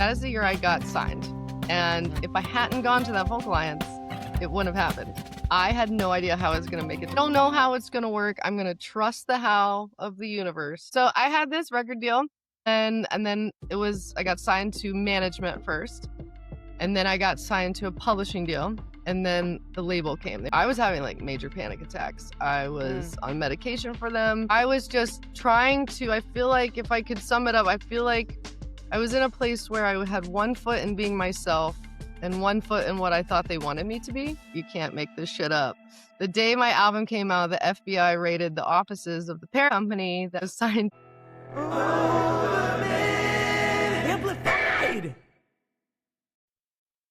That is the year I got signed. And if I hadn't gone to that Folk Alliance, it wouldn't have happened. I had no idea how I was going to make it. I don't know how it's going to work. I'm going to trust the how of the universe. So I had this record deal, and then I got signed to management first. And then I got signed to a publishing deal. And then the label came. I was having like major panic attacks. I was on medication for them. I was just trying to, I feel like if I could sum it up, I feel like I was in a place where I had one foot in being myself and one foot in what I thought they wanted me to be. You can't make this shit up. The day my album came out, the FBI raided the offices of the parent company that was signed. Amplified!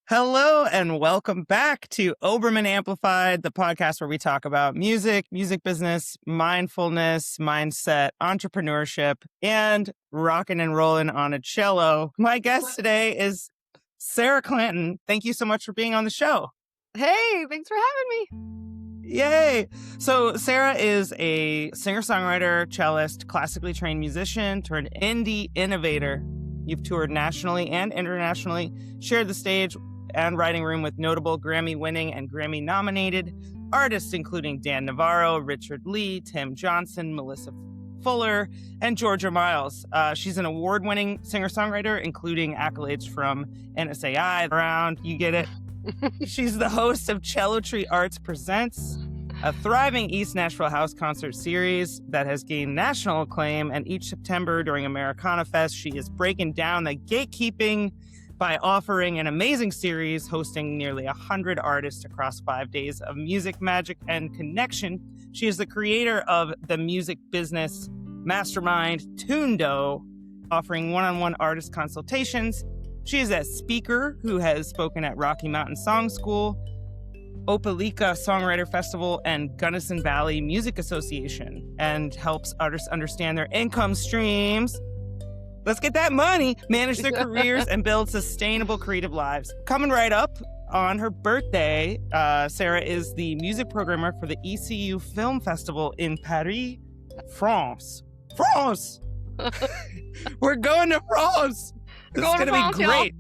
Hello and welcome back to Oberman Amplified, the podcast where we talk about music, music business, mindfulness, mindset, entrepreneurship, and rocking and rolling on a cello. My guest today is Sarah Clanton. Thank you so much for being on the show. Hey, thanks for having me. Yay! So Sarah is a singer-songwriter, cellist, classically trained musician turned indie innovator. You've toured nationally and internationally, shared the stage and writing room with notable Grammy-winning and Grammy-nominated artists, including Dan Navarro, Richard Lee, Tim Johnson, Melissa Fuller, and Georgia Miles. She's an award-winning singer-songwriter, including accolades from NSAI, Around, you get it. She's the host of Cello Tree Arts Presents, a thriving East Nashville House concert series that has gained national acclaim, and each September during Americana Fest, she is breaking down the gatekeeping by offering an amazing series hosting nearly 100 artists across 5 days of music, magic, and connection. She is the creator of the music business mastermind Tundo, offering one-on-one artist consultations. She is a speaker who has spoken at Rocky Mountain Song School, Opelika Songwriter Festival, and Gunnison Valley Music Association, and helps artists understand their income streams. Let's get that money, manage their careers, and build sustainable creative lives. Coming right up on her birthday, Sarah is the music programmer for the ECU Film Festival in Paris, France. France! We're going to France! This is going to be great.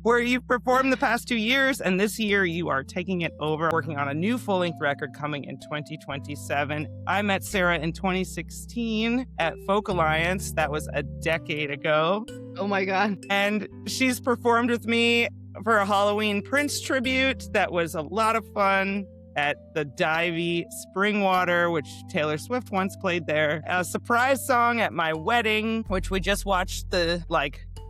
Where you've performed the past 2 years, and this year you are taking it over, working on a new full-length record coming in 2027. I met Sarah in 2016 at Folk Alliance. That was a decade ago. Oh my God. And she's performed with me for a Halloween Prince tribute that was a lot of fun at the Divey Springwater, which Taylor Swift once played there. A surprise song at my wedding, which we just watched the,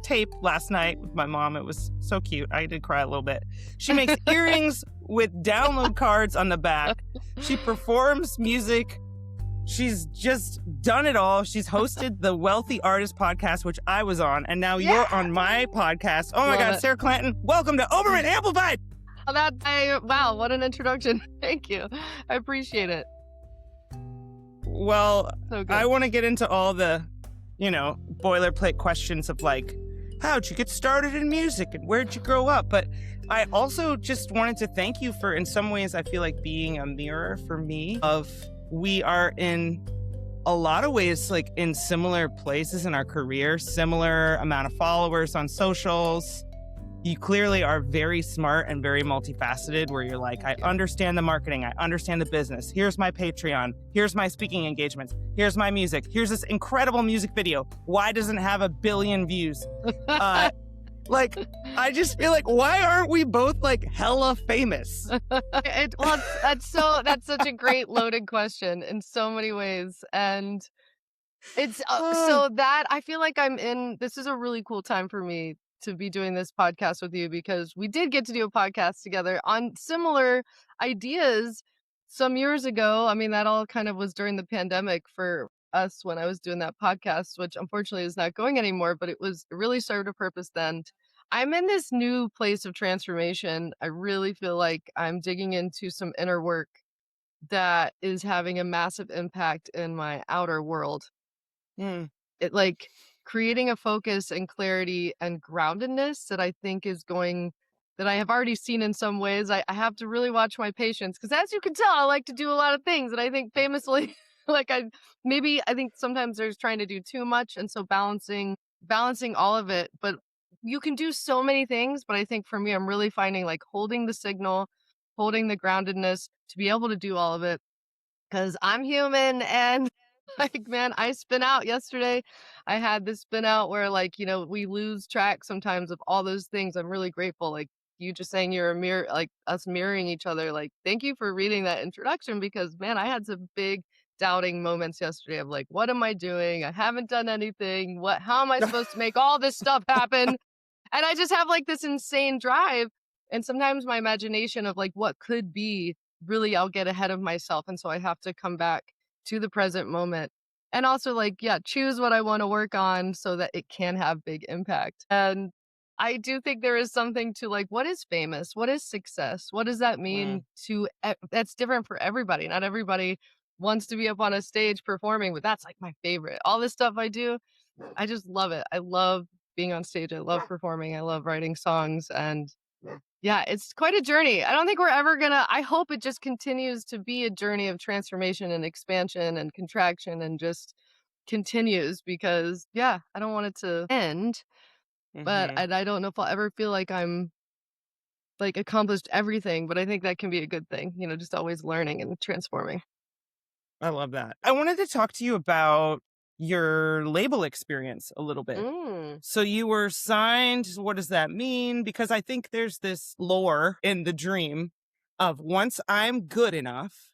tape last night with my mom. It was so cute. I did cry a little bit. She makes earrings with download cards on the back. She performs music. She's just done it all. She's hosted the Wealthy Artist podcast, which I was on, and now you're on my podcast. Oh my God, Sarah Clanton, welcome to Oberman Amplified. Wow, what an introduction. Thank you. I appreciate it. Well, So good. I want to get into all the, boilerplate questions of how'd you get started in music and where'd you grow up? But I also just wanted to thank you for, in some ways, I feel like being a mirror for me of we are in a lot of ways, in similar places in our career, similar amount of followers on socials. You clearly are very smart and very multifaceted where you're I understand the marketing. I understand the business. Here's my Patreon. Here's my speaking engagements. Here's my music. Here's this incredible music video. Why doesn't it have 1 billion views? I just feel why aren't we both hella famous? That's such a great loaded question in so many ways. And it's so that I feel like this is a really cool time for me to be doing this podcast with you, because we did get to do a podcast together on similar ideas some years ago. I mean, that all kind of was during the pandemic for us when I was doing that podcast, which unfortunately is not going anymore, but it really served a purpose then. I'm in this new place of transformation. I really feel like I'm digging into some inner work that is having a massive impact in my outer world. It creating a focus and clarity and groundedness that I think that I have already seen in some ways. I have to really watch my patience, because as you can tell, I like to do a lot of things. And I think famously, I think sometimes there's trying to do too much. And so balancing all of it. But you can do so many things, but I think for me, I'm really finding like holding the signal, holding the groundedness to be able to do all of it. 'Cause I'm human and, like, man, I spin out yesterday. I had this spin out where, like, we lose track sometimes of all those things. I'm really grateful, like, you just saying you're a mirror like, us mirroring each other, like, thank you for reading that introduction because, man, I had some big doubting moments yesterday of, like, "What am I doing? I haven't done anything. How am I supposed to make all this stuff happen?" And I just have, like, this insane drive, and sometimes my imagination of, like, what could be, really I'll get ahead of myself, and so I have to come back to the present moment, and also, like, yeah, choose what I wanna work on so that it can have big impact, and I do think there is something to, like, what is famous? What is success? What does that Mm, mean to that's different for everybody. Not everybody wants to be up on a stage performing, but that's, like, my favorite. All this stuff I do, I just love it. I love being on stage. I love performing. I love writing songs. And yeah, it's quite a journey. I don't think we're ever gonna, I hope it just continues to be a journey of transformation and expansion and contraction and just continues because, yeah, I don't want it to end. But hmm I don't know if I'll ever feel like I'm like accomplished everything, but I think that can be a good thing, just always learning and transforming. I love that. I wanted to talk to you about your label experience a little bit. Mm. So you were signed. What does that mean? Because I think there's this lore in the dream of once I'm good enough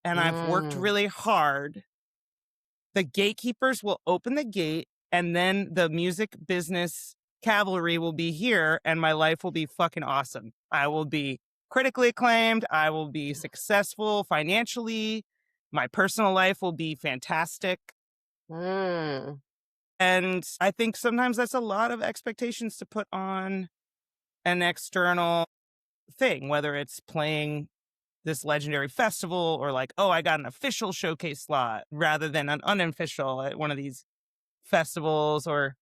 and I've worked Mm. really hard, the gatekeepers will open the gate and then the music business cavalry will be here and my life will be fucking awesome. I will be critically acclaimed. I will be successful financially. My personal life will be fantastic. Mm. And I think sometimes that's a lot of expectations to put on an external thing, whether it's playing this legendary festival or like, oh, I got an official showcase slot rather than an unofficial at one of these festivals or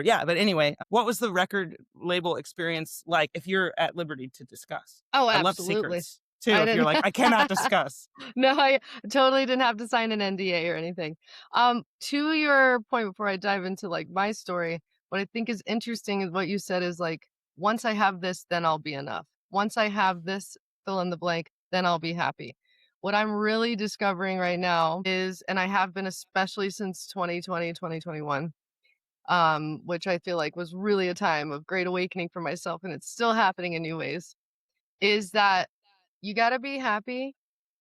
yeah. But anyway, what was the record label experience like if you're at liberty to discuss? Oh, I love absolutely. secrets too. I If you're didn't. like, I cannot discuss. No, I totally didn't have to sign an NDA or anything. To your point before I dive into like my story, what I think is interesting is what you said is like, once I have this, then I'll be enough. Once I have this, fill in the blank, then I'll be happy. What I'm really discovering right now is, and I have been especially since 2020, 2021, which I feel like was really a time of great awakening for myself, and it's still happening in new ways, is that you got to be happy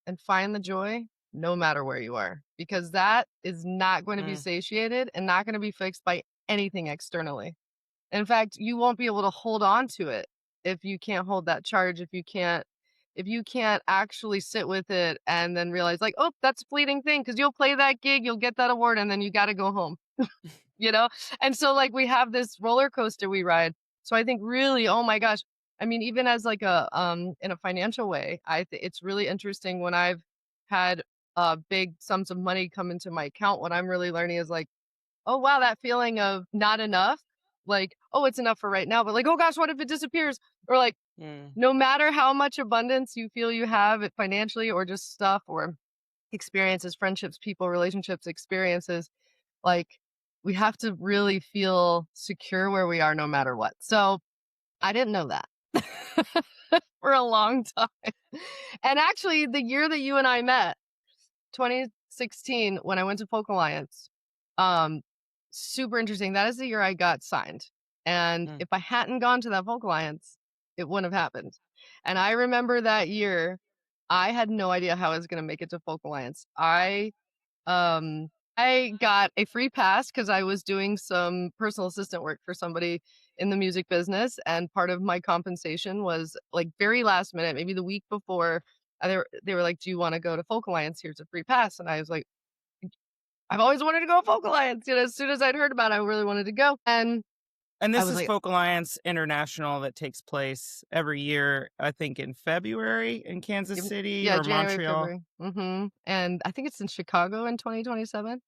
and find the joy no matter where you are, because that is not going to be Mm, satiated and not going to be fixed by anything externally. In fact, you won't be able to hold on to it if you can't hold that charge, if you can't actually sit with it and then realize like, oh, that's a fleeting thing because you'll play that gig, you'll get that award, and then you got to go home, you know? And so like we have this roller coaster we ride. So I think really, oh my gosh, I mean, even as like a in a financial way, it's really interesting when I've had big sums of money come into my account. What I'm really learning is like, oh wow, that feeling of not enough, like, oh, it's enough for right now, but like, oh gosh, what if it disappears? Or like, mm. no matter how much abundance you feel you have financially or just stuff or experiences, friendships, people, relationships, experiences, like we have to really feel secure where we are no matter what. So I didn't know that for a long time. And actually, the year that you and I met, 2016, when I went to Folk Alliance, um, super interesting. That is the year I got signed. And Mm. if I hadn't gone to that Folk Alliance, it wouldn't have happened. And I remember that year, I had no idea how I was going to make it to Folk Alliance. Um, I got a free pass because I was doing some personal assistant work for somebody in the music business, and part of my compensation was like very last minute, maybe the week before. They were like, "Do you want to go to Folk Alliance? Here's a free pass." And I was like, "I've always wanted to go to Folk Alliance." As soon as I'd heard about it, I really wanted to go, and And I this was is like, Folk Alliance International that takes place every year, I think in February in Kansas City Yeah, or January, Montreal. February. And I think it's in Chicago in 2027.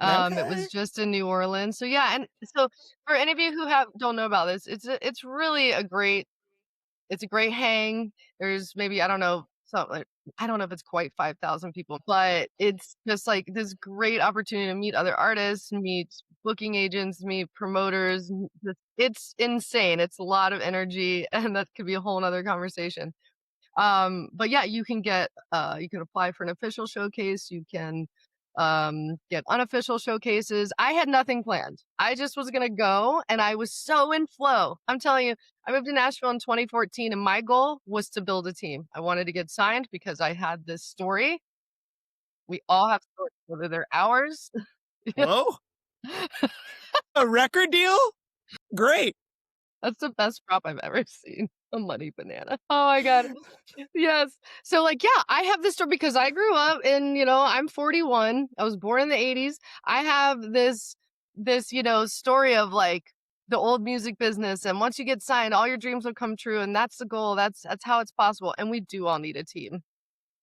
It was Okay. just in New Orleans. So yeah, and so for any of you who don't know about this, it's really it's a great hang. There's maybe, I don't know, So like, I don't know if it's quite 5,000 people, but it's just like this great opportunity to meet other artists, meet booking agents, meet promoters. It's insane. It's a lot of energy, and that could be a whole nother conversation. But yeah, you can apply for an official showcase. You can get unofficial showcases. I had nothing planned. I just was going to go, and I was so in flow. I'm telling you, I moved to Nashville in 2014, and my goal was to build a team. I wanted to get signed because I had this story. We all have stories, whether they're ours. Whoa, a record deal? Great. That's the best prop I've ever seen. A money banana. Oh my God. Yes. So like, yeah, I have this story because I grew up in, I'm 41. I was born in the 80s. I have this, story of like the old music business. And once you get signed, all your dreams will come true. And that's the goal. That's how it's possible. And we do all need a team.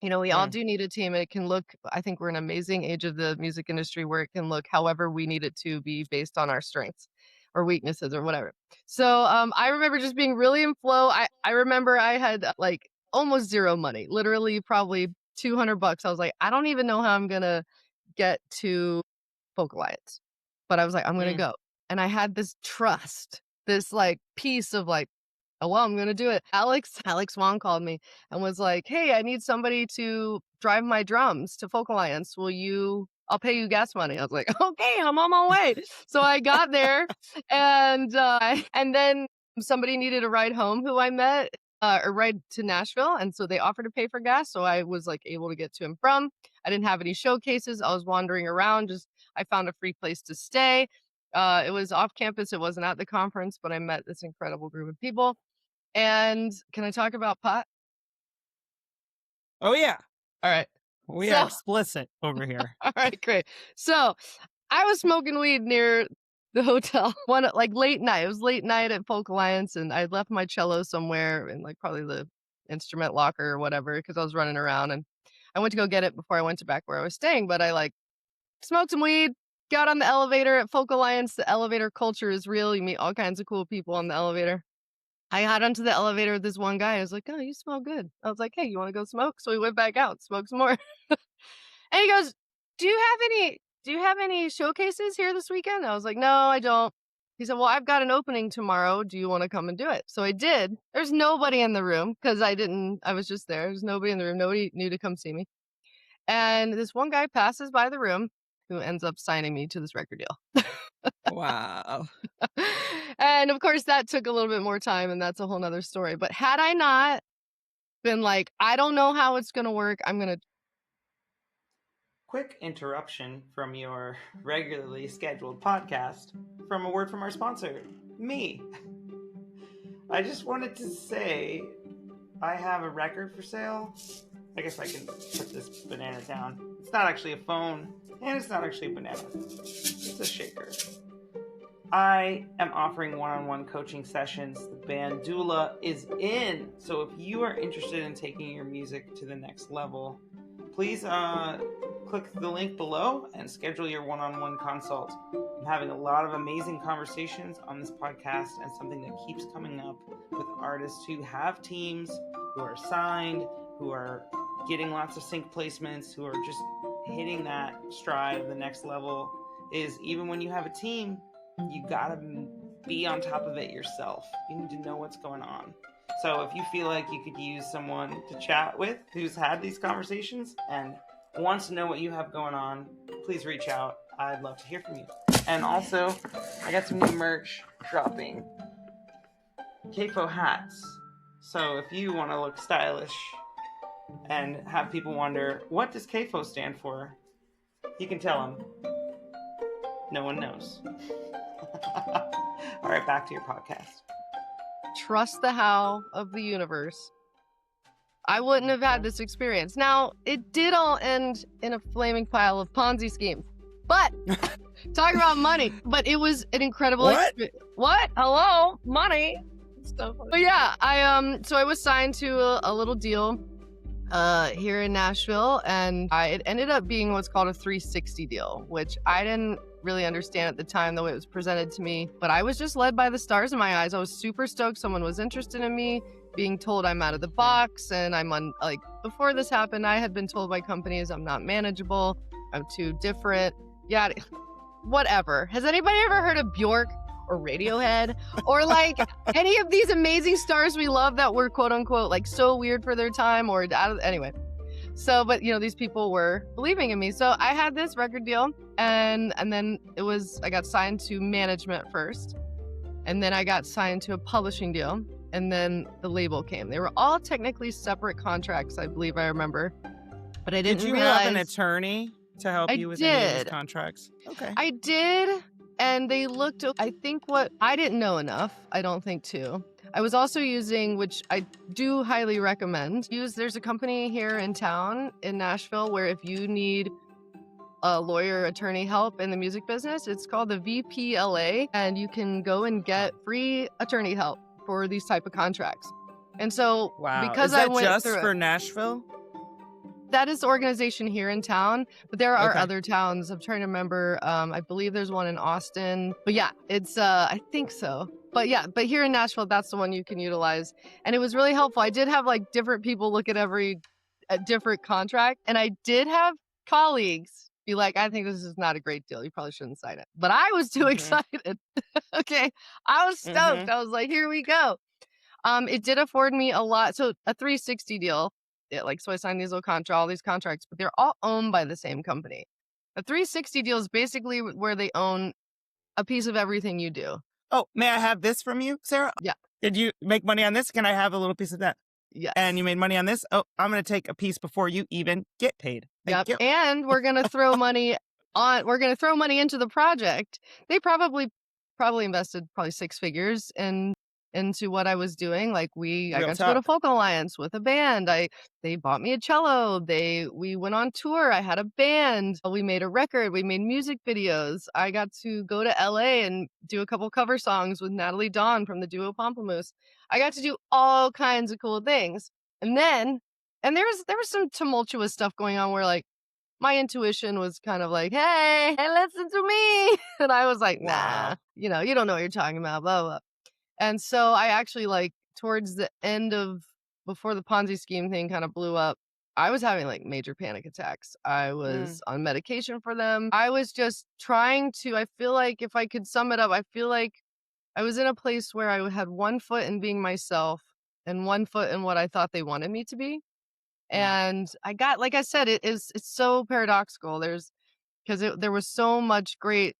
We all do need a team. And it can look, I think we're in an amazing age of the music industry where it can look however we need it to be based on our strengths or weaknesses or whatever. So I remember just being really in flow. I remember I had like almost zero money, literally probably $200. I was like, I don't even know how I'm going to get to Folk Alliance. But I was like, I'm going to go. And I had this trust, this like piece of like, oh, well, I'm going to do it. Alex Wong called me and was like, hey, I need somebody to drive my drums to Folk Alliance. I'll pay you gas money. I was like, okay, I'm on my way. So I got there and then somebody needed a ride home who I met or ride to Nashville. And so they offered to pay for gas. So I was like able to get to and from. I didn't have any showcases. I was wandering around. I found a free place to stay. It was off campus. It wasn't at the conference, but I met this incredible group of people. And can I talk about pot? Oh, yeah. All right. We are explicit over here. All right, great. So I was smoking weed near the hotel late night. It was late night at Folk Alliance, and I left my cello somewhere in like probably the instrument locker or whatever because I was running around, and I went to go get it before I went to back where I was staying. But I like smoked some weed, got on the elevator at Folk Alliance. The elevator culture is real. You meet all kinds of cool people on the elevator. I got onto the elevator with this one guy. I was like, oh, you smell good. I was like, hey, you want to go smoke? So we went back out, smoked some more. And he goes, do you have any showcases here this weekend? I was like, no, I don't. He said, well, I've got an opening tomorrow. Do you want to come and do it? So I did. There's nobody in the room because I was just there. There's nobody in the room. Nobody knew to come see me. And this one guy passes by the room who ends up signing me to this record deal. Wow. And of course that took a little bit more time, and that's a whole nother story. But had I not been like, I don't know how it's going to work, Quick interruption from your regularly scheduled podcast from a word from our sponsor, me. I just wanted to say I have a record for sale. I guess I can put this banana down. It's not actually a phone, and it's not actually a banana. It's a shaker. I am offering one-on-one coaching sessions. The band Doula is in. So if you are interested in taking your music to the next level, please click the link below and schedule your one-on-one consult. I'm having a lot of amazing conversations on this podcast, and something that keeps coming up with artists who have teams, who are signed, who are getting lots of sync placements, who are just hitting that stride of the next level, is even when you have a team, you gotta be on top of it yourself. You need to know what's going on. So if you feel like you could use someone to chat with who's had these conversations and wants to know what you have going on, please reach out. I'd love to hear from you. And also, I got some new merch dropping. CAFO hats. So if you want to look stylish and have people wonder, what does CAFO stand for? You can tell them. No one knows. All right, back to your podcast. trust the how of the universe, I wouldn't have had this experience. Now, it did all end in a flaming pile of Ponzi schemes. But, talk about money. But it was an incredible experience. What? Hello? Money? So funny. But yeah, I was signed to a little deal here in Nashville, and it ended up being what's called a 360 deal, which I didn't really understand at the time the way it was presented to me. But I was just led by the stars in my eyes. I was super stoked someone was interested in me, being told I'm out of the box and like, before this happened, I had been told by companies I'm not manageable, I'm too different. Yeah, whatever. Has anybody ever heard of Bjork or Radiohead or like any of these amazing stars we love that were quote unquote like so weird for their time or anyway? So, but these people were believing in me. So I had this record deal and then I got signed to management first. And then I got signed to a publishing deal. And then the label came. They were all technically separate contracts, I believe I remember. But I didn't Did you realize... have an attorney to help you with any of these contracts? Okay. I did. And they looked, I think I didn't know enough, I don't think too. I was also using, which I do highly recommend, there's a company here in town in Nashville where if you need a lawyer attorney help in the music business, it's called the VPLA, and you can go and get free attorney help for these type of contracts. And so because I went just through for Nashville? That is the organization here in town, but there are other towns. I'm trying to remember. I believe there's one in Austin, but yeah, it's I think so. But here in Nashville, that's the one you can utilize, and it was really helpful. I did have like different people look at every different contract, and I did have colleagues be like, "I think this is not a great deal. You probably shouldn't sign it." But I was too excited. Okay, I was stoked. I was like, "Here we go." It did afford me a lot. So a 360 deal. So I signed all these contracts, but they're all owned by the same company. A 360 deal is basically where they own a piece of everything you do. Oh, may I have this from you, Sarah? Yeah. Did you make money on this? Can I have a little piece of that? Yes. And you made money on this? Oh, I'm going to take a piece before you even get paid. Thank you. And we're going to throw money into the project. They probably invested six figures into what I was doing. Like I got to go to Folk Alliance with a band. They bought me a cello. We went on tour. I had a band. We made a record. We made music videos. I got to go to LA and do a couple cover songs with Natalie Dawn from the duo Pomplamoose. I got to do all kinds of cool things. And there was some tumultuous stuff going on where like my intuition was kind of like, hey, listen to me. And I was like, nah, you don't know what you're talking about, blah, blah. And so I actually like towards the end before the Ponzi scheme thing kind of blew up, I was having like major panic attacks. I was on medication for them. I was just I feel like if I could sum it up, I feel like I was in a place where I had one foot in being myself and one foot in what I thought they wanted me to be. And I got, like I said, it's so paradoxical. There was so much great.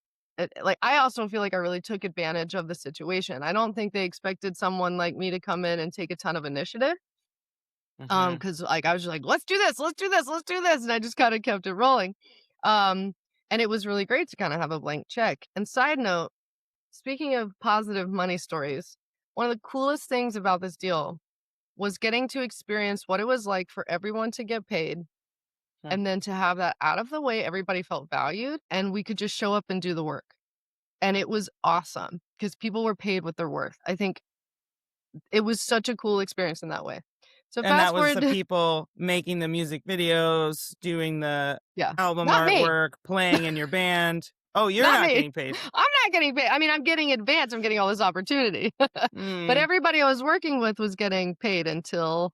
I also feel like I really took advantage of the situation. I don't think they expected someone like me to come in and take a ton of initiative. Because like I was just like, let's do this, and I just kind of kept it rolling. And it was really great to kind of have a blank check. And side note, speaking of positive money stories, one of the coolest things about this deal was getting to experience what it was like for everyone to get paid. And then to have that out of the way, everybody felt valued and we could just show up and do the work. And it was awesome because people were paid what they're worth. I think it was such a cool experience in that way. So that was the people making the music videos, doing the album artwork, playing in your band. Oh, you're not getting paid. I'm not getting paid. I mean, I'm getting advanced. I'm getting all this opportunity. But everybody I was working with was getting paid until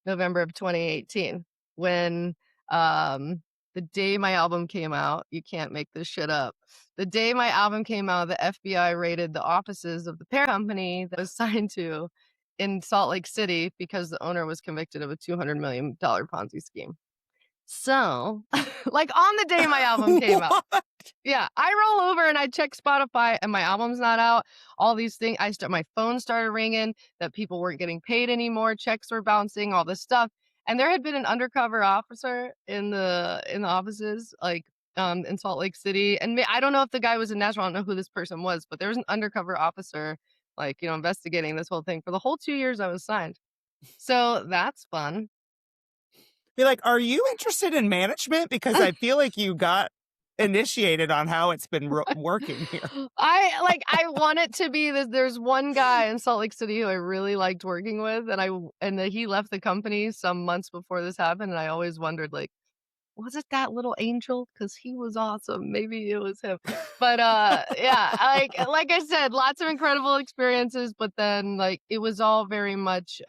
November of 2018. When the day my album came out, you can't make this shit up. The day my album came out, the FBI raided the offices of the parent company that was signed to in Salt Lake City because the owner was convicted of a $200 million Ponzi scheme. So, like on the day my album came out, I roll over and I check Spotify and my album's not out. All these things, my phone started ringing that people weren't getting paid anymore. Checks were bouncing, all this stuff. And there had been an undercover officer in the offices, like in Salt Lake City. And I don't know if the guy was in Nashville. I don't know who this person was, but there was an undercover officer, like, investigating this whole thing for the whole 2 years I was signed. So that's fun. Be like, are you interested in management? Because I feel like you got initiated on how it's been working here. I want it to be this. There's one guy in Salt Lake City who I really liked working with, and he left the company some months before this happened, and I always wondered, like, was it That Little Angel? Because he was awesome. Maybe it was him. But, yeah, like I said, lots of incredible experiences, but then, like, it was all very much,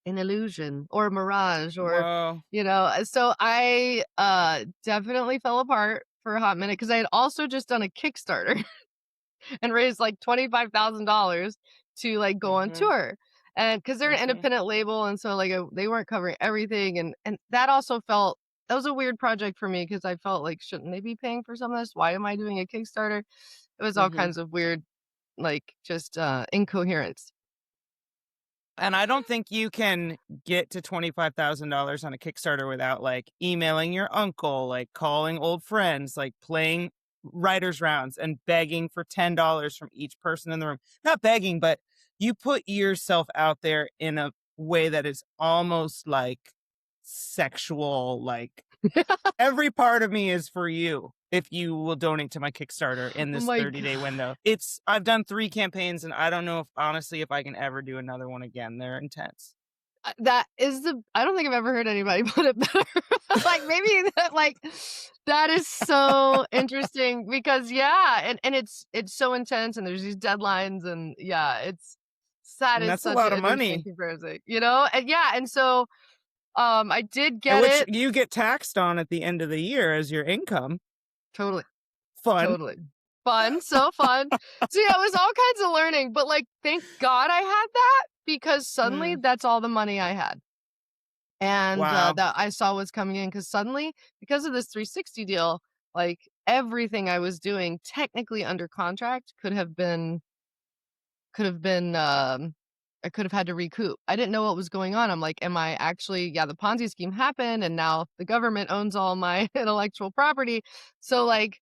an illusion or a mirage or, Whoa. so I, definitely fell apart for a hot minute because I had also just done a Kickstarter and raised like $25,000 to like go on Mhm. tour. And because they're an Mhm. independent label, and so like they weren't covering everything, and that also felt that was a weird project for me because I felt like shouldn't they be paying for some of this? Why am I doing a Kickstarter? It was all Mhm. kinds of weird, like just incoherence. And I don't think you can get to $25,000 on a Kickstarter without like emailing your uncle, like calling old friends, like playing writers rounds and begging for $10 from each person in the room. Not begging, but you put yourself out there in a way that is almost like sexual, like every part of me is for you if you will donate to my Kickstarter in Oh this my 30-day god. window. I've done 3 campaigns and I don't know if honestly if I can ever do another one again. They're intense. That is the I don't think I've ever heard anybody put it better. Like, maybe that is so interesting because, yeah, and it's so intense, and there's these deadlines, and, yeah, that And is that's a such lot an of interesting money, comparison, you know? And, yeah, and so, I did and get which it. you get taxed on at the end of the year as your income. Totally, Fun. totally. Fun, so fun. So, yeah, it was all kinds of learning, but, like, thank God I had that because suddenly Mm, that's all the money I had. And, wow. that I saw was coming in because suddenly, because of this 360 deal, like, everything I was doing technically under contract could have been, I could have had to recoup. I didn't know what was going on. I'm like, "Am I actually" yeah, the Ponzi scheme happened, and now the government owns all my intellectual property. So, like,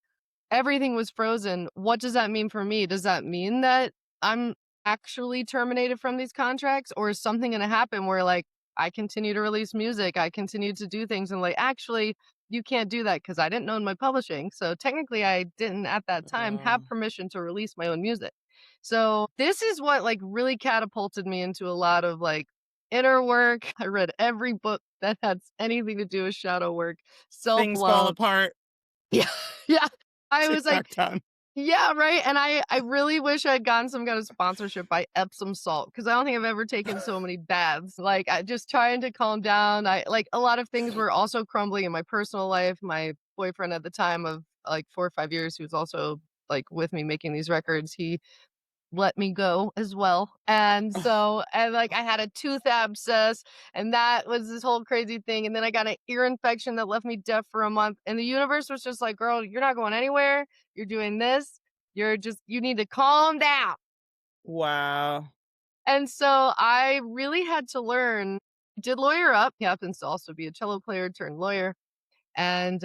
everything was frozen. What does that mean for me? Does that mean that I'm actually terminated from these contracts, or is something gonna happen where, like, I continue to release music, I continue to do things, and, like, "Actually, you can't do that because I didn't own my publishing." So, technically, I didn't, at that time, have permission to release my own music. So, this is what, like, really catapulted me into a lot of, like, inner work. I read every book that has anything to do with shadow work, Things fall self-love. apart. Yeah, yeah. I was like, TikTok time. yeah, right, and I really wish I'd gotten some kind of sponsorship by Epsom salt because I don't think I've ever taken so many baths, like, I just trying to calm down. I like, a lot of things were also crumbling in my personal life. My boyfriend at the time of, like, 4 or 5 years, who was also, like, with me making these records, he let me go as well. And so, and like, I had a tooth abscess, and that was this whole crazy thing. And then I got an ear infection that left me deaf for a month. And the universe was just like, girl, you're not going anywhere. You're doing this. You need to calm down. Wow. And so I really had to learn. Did lawyer up. He happens to also be a cello player turned lawyer. And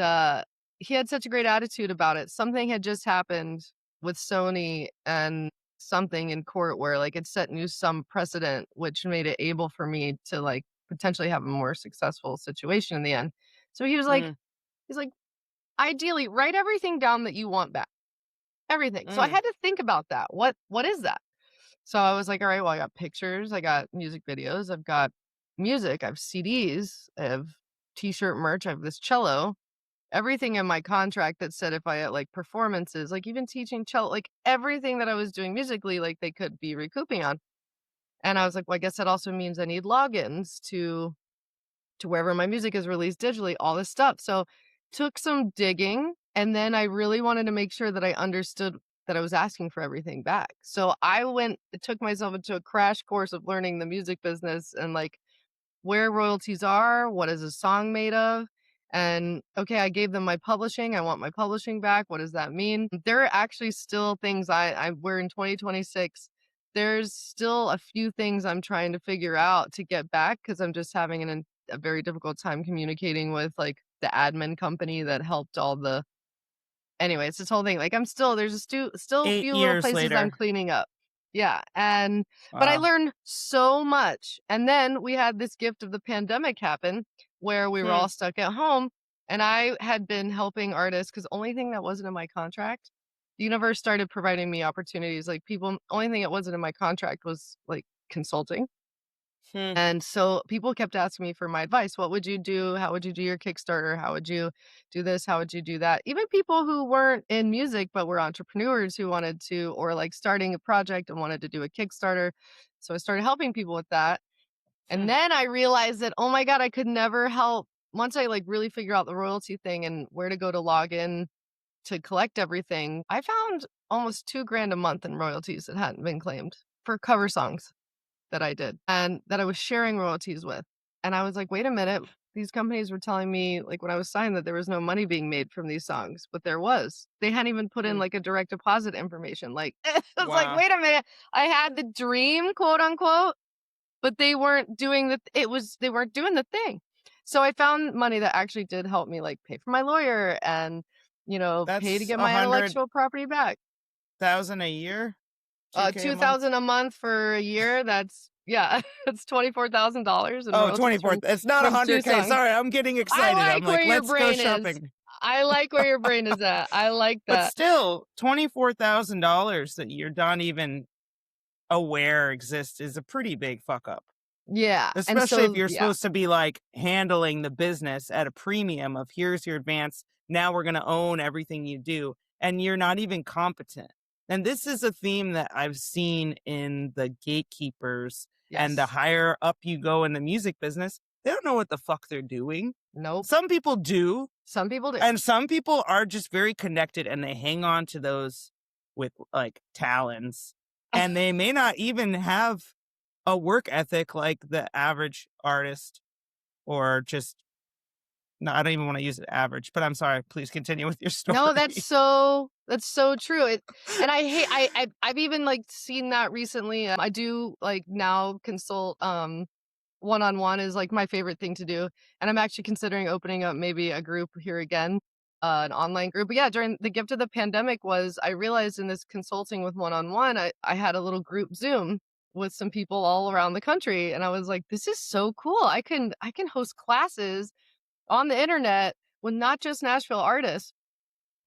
he had such a great attitude about it. Something had just happened with Sony and something in court where like it set new some precedent, which made it able for me to like potentially have a more successful situation in the end. So Mm, he's like, ideally, write everything down that you want back. Everything. So I mm, had to think about that. What is that? So I was like, all right, well, I got pictures, I got music videos, I've got music, I have CDs, I have t-shirt merch, I have this cello, everything in my contract that said if I had like performances, like even teaching cello, like everything that I was doing musically, like they could be recouping on. And I was like, well, I guess that also means I need logins to wherever my music is released digitally, all this stuff. So took some digging, and then I really wanted to make sure that I understood that I was asking for everything back. So I took myself into a crash course of learning the music business and like where royalties are, what is a song made of? And okay, I gave them my publishing. I want my publishing back. What does that mean? There are actually still things we're in 2026. There's still a few things I'm trying to figure out to get back because I'm just having a very difficult time communicating with like the admin company that helped all the anyways, this whole thing, like, I'm still there's still a 8 few little years places I'm later. cleaning up. Yeah, but I Wow. learned so much, and then we had this gift of the pandemic happen where we were Hmm. all stuck at home, and I had been helping artists because only thing that wasn't in my contract, the universe started providing me opportunities, like, people only thing that wasn't in my contract was, like, consulting. Hmm. And so people kept asking me for my advice. What would you do? How would you do your Kickstarter? How would you do this? How would you do that? Even people who weren't in music but were entrepreneurs who wanted to, or like starting a project and wanted to do a Kickstarter. So I started helping people with that. Hmm. And then I realized that, oh my God, I could never help. Once I like really figure out the royalty thing and where to go to log in to collect everything, I found almost 2 grand a month in royalties that hadn't been claimed for cover songs that I did and that I was sharing royalties with. And I was like, wait a minute. These companies were telling me, like when I was signed, that there was no money being made from these songs, but there was. They hadn't even put in Hmm. like a direct deposit information. Like, I was like, Wow. wait a minute. I had the dream, quote unquote, but they weren't doing they weren't doing the thing. So I found money that actually did help me like pay for my lawyer and, pay to That's get a my hundred intellectual property back. thousand a year, 2K a month. 2,000 a month for a year, that's yeah, that's $24,000 in Oh, royalties 24. It's not from 2 100K. songs. Sorry, I'm getting I excited. I'm like like, where your let's go brain is. shopping. I like where your brain is at. I like But that. still, $24,000 that you're not even aware exists is a pretty big fuck up. Yeah, and Especially if so you're yeah. supposed to be like handling the business at a premium of here's your advance. Now we're going to own everything you do. And you're not even competent. And this is a theme that I've seen in the gatekeepers. And the Yes. higher up you go in the music business, they don't know what the fuck they're doing. Nope. Some people do. Some people do. And some people are just very connected and they hang on to those with like talons. And they may not even have a work ethic like the average artist or just no, I don't even want to use it average, but I'm sorry. Please continue with your No, story. that's so true. And I hate I've even like seen that recently. I do like now consult one-on-one is like my favorite thing to do. And I'm actually considering opening up maybe a group here again, an online group. But yeah, during the gift of the pandemic was I realized in this consulting with one-on-one, I had a little group Zoom with some people all around the country. And I was like, this is so cool. I can host classes on the internet with not just Nashville artists.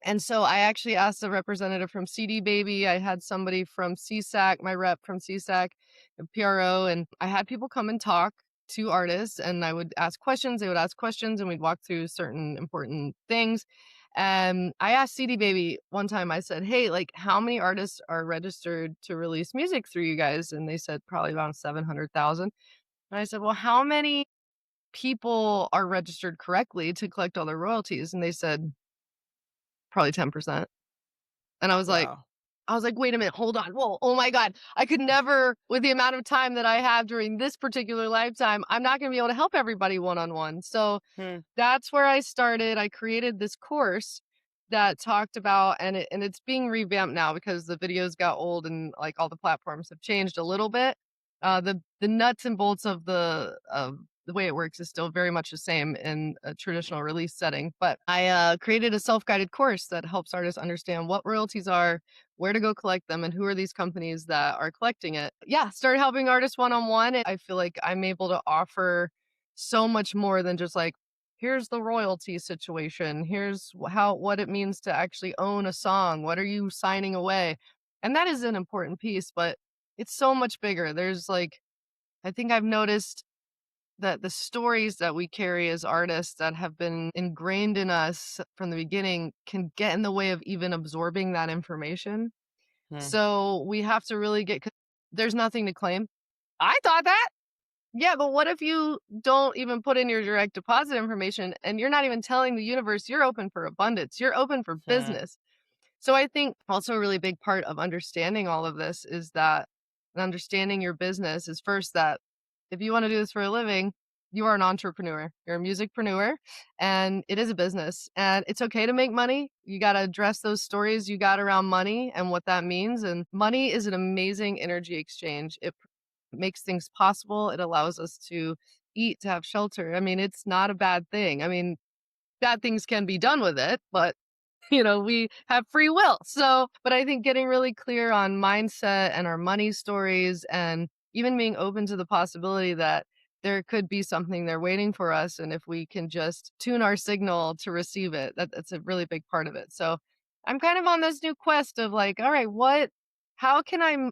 And so I actually asked a representative from CD Baby. I had somebody from CSAC, my rep from CSAC, a PRO, and I had people come and talk to artists and I would ask questions. They would ask questions and we'd walk through certain important things. And I asked CD Baby one time, I said, hey, like how many artists are registered to release music through you guys? And they said probably around 700,000. And I said, well, how many people are registered correctly to collect all their royalties? And they said, probably 10%. And Wow. I was like, wait a minute, hold on. Whoa, oh my God. I could never, with the amount of time that I have during this particular lifetime, I'm not going to be able to help everybody one on one. So Hmm. that's where I started. I created this course that talked about, and it's being revamped now because the videos got old and like all the platforms have changed a little bit. The nuts and bolts of the way it works is still very much the same in a traditional release setting. But I created a self-guided course that helps artists understand what royalties are, where to go collect them, and who are these companies that are collecting it. Yeah, started helping artists one on one. I feel like I'm able to offer so much more than just like, here's the royalty situation. Here's what it means to actually own a song. What are you signing away? And that is an important piece, but it's so much bigger. There's like, I think I've noticed that the stories that we carry as artists that have been ingrained in us from the beginning can get in the way of even absorbing that information. Hmm. So we have to really get, 'cause there's nothing to claim. I thought that. Yeah, but what if you don't even put in your direct deposit information and you're not even telling the universe you're open for abundance, you're open for Hmm. business? So I think also a really big part of understanding all of this is that and understanding your business is first that if you want to do this for a living, you are an entrepreneur. You're a musicpreneur and it is a business and it's okay to make money. You got to address those stories you got around money and what that means. And money is an amazing energy exchange. It makes things possible. It allows us to eat, to have shelter. I mean, it's not a bad thing. I mean, bad things can be done with it, but we have free will. So, but I think getting really clear on mindset and our money stories and even being open to the possibility that there could be something there waiting for us. And if we can just tune our signal to receive it, that's a really big part of it. So I'm kind of on this new quest of like, all right, how can I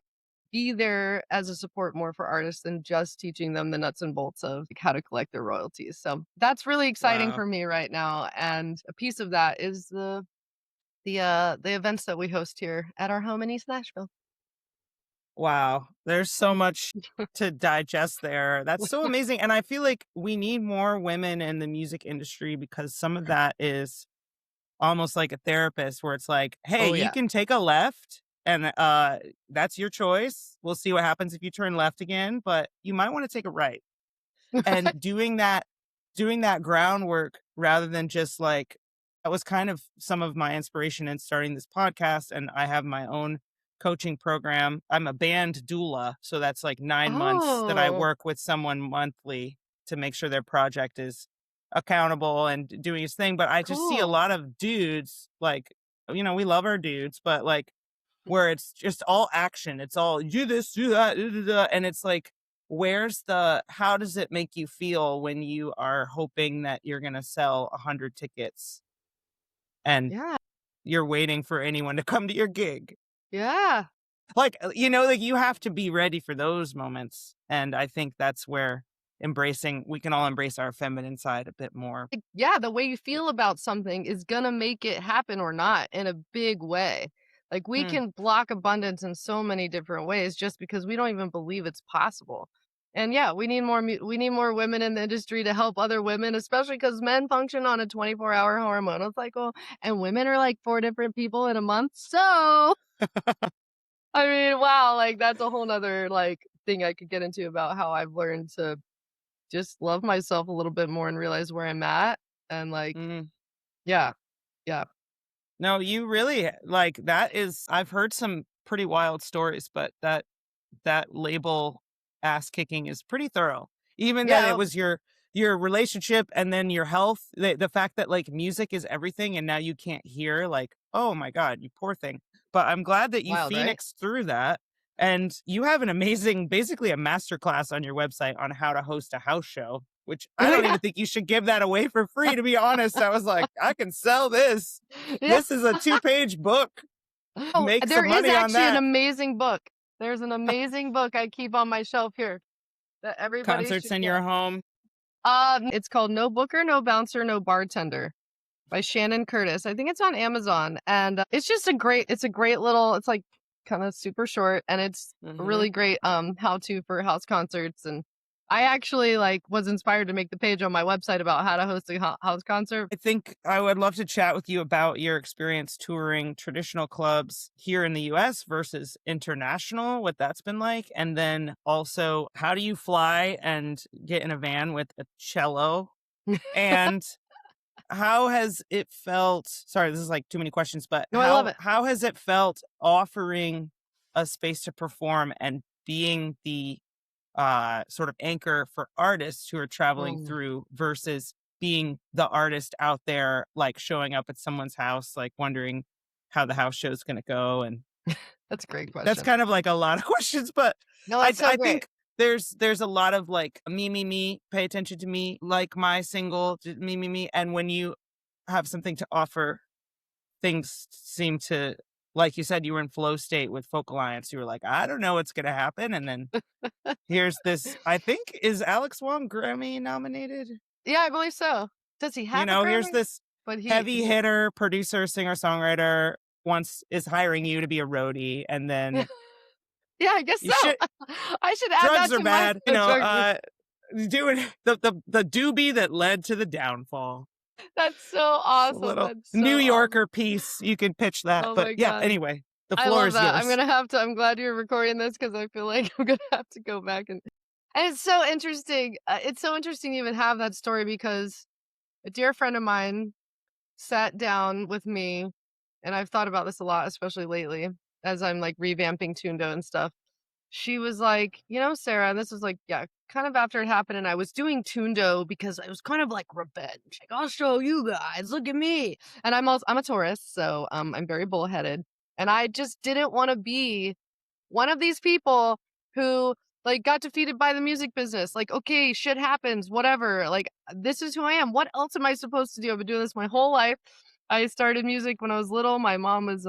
be there as a support more for artists than just teaching them the nuts and bolts of like, how to collect their royalties. So that's really exciting Wow. for me right now, and a piece of that is the events that we host here at our home in East Nashville. Wow. There's so much to digest there. That's so amazing. And I feel like we need more women in the music industry because some of that is almost like a therapist where it's like, hey, Oh you yeah. can take a left and that's your choice. We'll see what happens if you turn left again, but you might want to take a right. And doing that groundwork rather than just like that was kind of some of my inspiration in starting this podcast. And I have my own coaching program. I'm a band doula, so that's like 9 months that I Oh, work with someone monthly to make sure their project is accountable and doing his thing. But I just see a cool. lot of dudes like, we love our dudes, but like where it's just all action. It's all do this, do that, and it's like, how does it make you feel when you are hoping that you're gonna sell 100 tickets and Yeah. you're waiting for anyone to come to your gig? Yeah. Like, like you have to be ready for those moments. And I think that's where we can all embrace our feminine side a bit more. Like, yeah, the way you feel about something is gonna make it happen or not in a big way. Like, we Hmm. can block abundance in so many different ways just because we don't even believe it's possible. And yeah, we need more women in the industry to help other women, especially because men function on a 24-hour hormonal cycle, and women are like 4 different people in a month. So, I mean, wow, like, that's a whole whole 'nother, like, thing I could get into about how I've learned to just love myself a little bit more and realize where I'm at, and, like, Mhm. yeah, yeah. No, you really like that is I've heard some pretty wild stories, but that label ass kicking is pretty thorough. Even that it Yeah, was your relationship and then your health, the fact that like music is everything and now you can't hear, like, oh my God, you poor thing. But I'm glad that you wild, right? phoenixed through that. And you have an amazing, basically a master class on your website on how to host a house show, which I don't Yeah, even think you should give that away for free, to be honest. I was like, I can sell this. yeah. This is a 2-page book. Oh, Make there some is money on actually an that. amazing book. There's an amazing book I keep on my shelf here that everybody Concerts should in your get. home. It's called No Booker, No Bouncer, No Bartender by Shannon Curtis. I think it's on Amazon, and it's just a great little, it's like kind of super short, and it's a Mhm. really great how to for house concerts. And I actually like was inspired to make the page on my website about how to host a house concert. I think I would love to chat with you about your experience touring traditional clubs here in the US versus international, what that's been like. And then also, how do you fly and get in a van with a cello? And how has it felt? Sorry, this is like too many questions, but No, I love it. how has it felt offering a space to perform and being the sort of anchor for artists who are traveling Mm, through versus being the artist out there, like showing up at someone's house, like wondering how the house show is going to go. And that's a great that's question. kind of like a lot of questions, but No, I, that's so I great. think there's a lot of like me, pay attention to me, like my single, me. And when you have something to offer, things seem to, like you said, you were in flow state with Folk Alliance. You were like, I don't know what's going to happen. And then here's this, I think, is Alex Wong Grammy nominated? Yeah, I believe so. Does he have a Here's Grammy? this But heavy hitter, producer, singer, songwriter, once is hiring you to be a roadie, and then yeah, I guess you so. should I should add drugs that are to my bad, drugs. doing the doobie that led to the downfall. That's so It's a awesome. little That's New so awesome. Yorker piece. You can pitch that. Oh But my yeah, god. anyway, the I floor love is that. yours. I'm glad you're recording this because I feel like I'm gonna have to go back and it's so interesting. It's so interesting to even have that story because a dear friend of mine sat down with me, and I've thought about this a lot, especially lately, as I'm like revamping Tundo and stuff. She was like, you know, Sarah, and this was like, yeah, kind of after it happened, and I was doing Tundo because I was kind of like revenge. Like, I'll show you guys, look at me. And I'm a Taurus, so I'm very bullheaded. And I just didn't want to be one of these people who like got defeated by the music business. Like, okay, shit happens, whatever. Like, this is who I am. What else am I supposed to do? I've been doing this my whole life. I started music when I was little. My mom was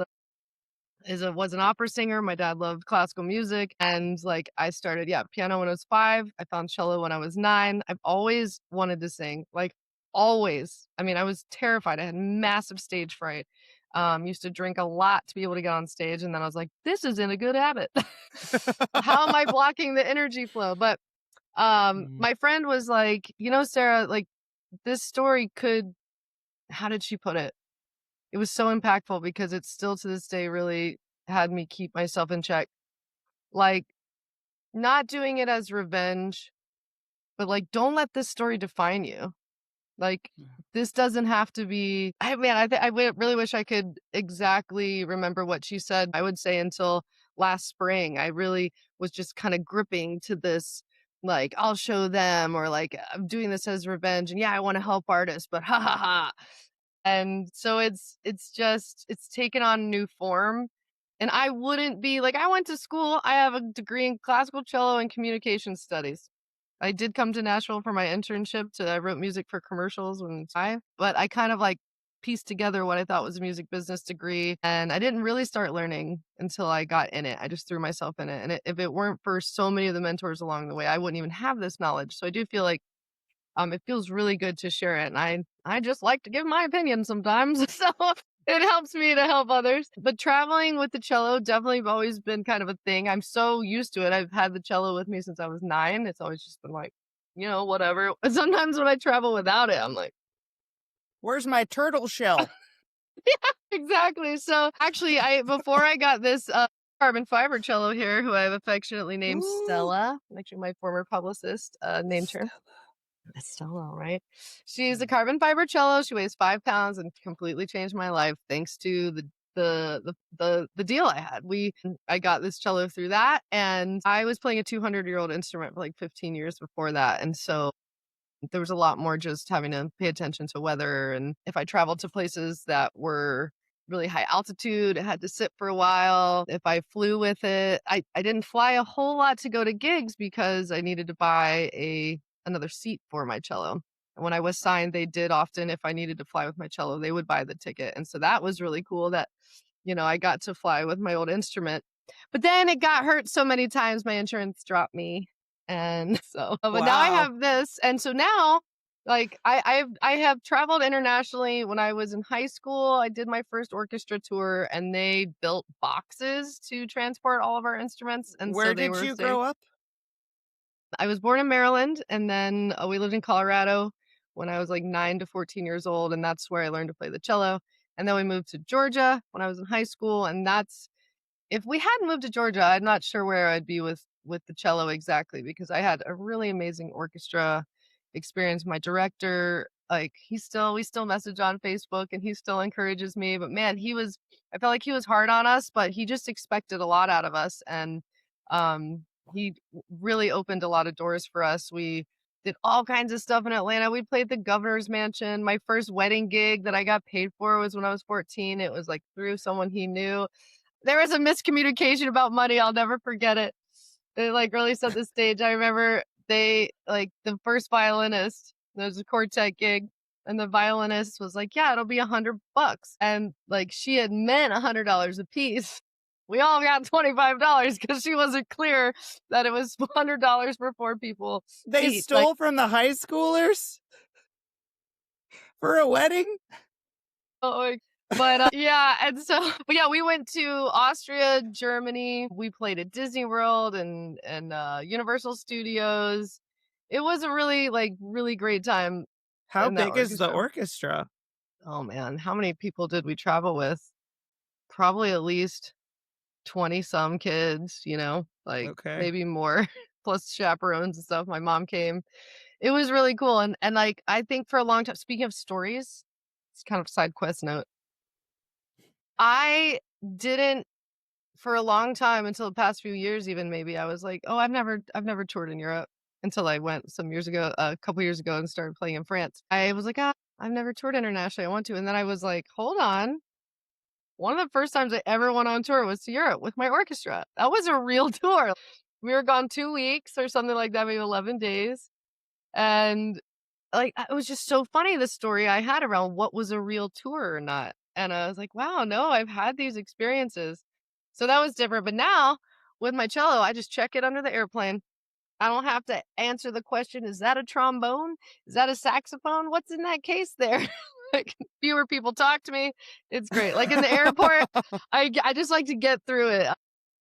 was an opera singer. My dad loved classical music, and like I started, yeah, piano when I was 5. I found cello when I was 9. I've always wanted to sing, like always. I mean, I was terrified. I had massive stage fright. Used to drink a lot to be able to get on stage, and then I was like, this isn't a good habit. How am I blocking the energy flow? But Mm. my friend was like, Sarah, like this story could, how did she put it? It was so impactful because it still to this day really had me keep myself in check. Like, not doing it as revenge, but like, don't let this story define you. Like, this doesn't have to be. I mean, really wish I could exactly remember what she said. I would say until last spring, I really was just kind of gripping to this. Like, I'll show them, or like, I'm doing this as revenge. And yeah, I want to help artists, but ha ha ha. And so it's taken on new form. And I wouldn't be like, I went to school. I have a degree in classical cello and communication studies. I did come to Nashville for my internship I wrote music for commercials but I kind of like pieced together what I thought was a music business degree. And I didn't really start learning until I got in it. I just threw myself in it. And if it weren't for so many of the mentors along the way, I wouldn't even have this knowledge. So I do feel like it feels really good to share it, and I just like to give my opinion sometimes, so it helps me to help others. But traveling with the cello definitely have always been kind of a thing. I'm so used to it. I've had the cello with me since I was 9. It's always just been like, whatever. Sometimes when I travel without it, I'm like, Where's my turtle shell? exactly. So actually, I before I got this carbon fiber cello here, who I've affectionately named Ooh, Stella, actually my former publicist named her. Estella, right? She's a carbon fiber cello. She weighs 5 pounds and completely changed my life thanks to the deal I had. I got this cello through that, and I was playing a 200-year-old instrument for like 15 years before that, and so there was a lot more just having to pay attention to weather. And if I traveled to places that were really high altitude, I had to sit for a while. If I flew with it, I didn't fly a whole lot to go to gigs because I needed to buy another seat for my cello. And when I was signed, they did often, if I needed to fly with my cello, they would buy the ticket. And so that was really cool that, I got to fly with my old instrument. But then it got hurt so many times, my insurance dropped me. And so, but now I wow. have this. And so now, like I have traveled internationally. When I was in high school, I did my first orchestra tour, and they built boxes to transport all of our instruments. And so Where they did were you safe. grow up? I was born in Maryland, and then we lived in Colorado when I was like 9 to 14 years old, and that's where I learned to play the cello. And then we moved to Georgia when I was in high school, and that's if we hadn't moved to Georgia, I'm not sure where I'd be with the cello exactly, because I had a really amazing orchestra experience. My director, like we still message on Facebook, and he still encourages me. But man, I felt like he was hard on us, but he just expected a lot out of us. And he really opened a lot of doors for us. We did all kinds of stuff in Atlanta. We played the governor's mansion. My first wedding gig that I got paid for was when I was 14. It was like through someone he knew. There was a miscommunication about money. I'll never forget it. They like really set the stage. I remember the first violinist, there was a quartet gig, and the violinist was like, yeah, it'll be $100. And like she had meant $100 a piece. We all got $25 because she wasn't clear that it was $100 for 4 people They each. Like, stole from the high schoolers for a wedding? oh, but yeah, and so, but yeah, we went to Austria, Germany. We played at Disney World and Universal Studios. It was a really great time How in that big is the orchestra. orchestra? Oh man, how many people did we travel with? Probably at least 20 some kids, like Okay. maybe more, plus chaperones and stuff. My mom came. It was really cool. And like I think for a long time, speaking of stories, it's kind of a side quest note. I didn't for a long time until the past few years even maybe I was like, "Oh, I've never toured in Europe," until I went some years ago, a couple years ago, and started playing in France. I was like, "Ah, I've never toured internationally. I want to." And then I was like, "Hold on. One of the first times I ever went on tour was to Europe with my orchestra. That was a real tour." We were gone 2 weeks or something like that, maybe 11 days. And like it was just so funny the story I had around what was a real tour or not. And I was like, "Wow, no, I've had these experiences." So that was different. But now with my cello, I just check it under the airplane. I don't have to answer the question, is that a trombone? Is that a saxophone? What's in that case there? Like, fewer people talk to me. It's great. Like in the airport, I just like to get through it.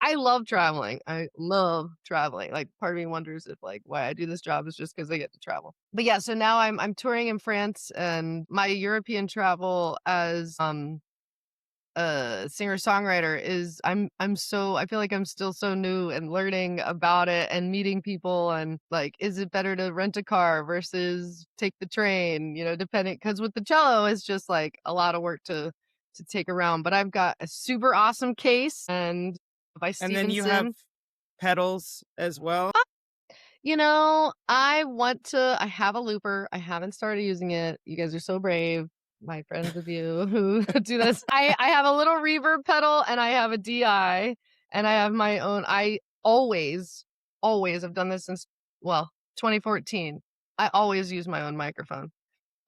I love traveling. I love traveling. Like part of me wonders if like why I do this job is just because I get to travel. But yeah, so now I'm touring in France, and my European travel as singer-songwriter is I'm so I feel like I'm still so new and learning about it and meeting people, and like, is it better to rent a car versus take the train, depending, because with the cello it's just like a lot of work to take around. But I've got a super awesome case and by And then you have Stevenson. pedals as well. I have a looper. I haven't started using it. You guys are so brave, my friends of you who do this. I have a little reverb pedal and I have a DI and I have my own. I always have done this since, well, 2014. I always use my own microphone.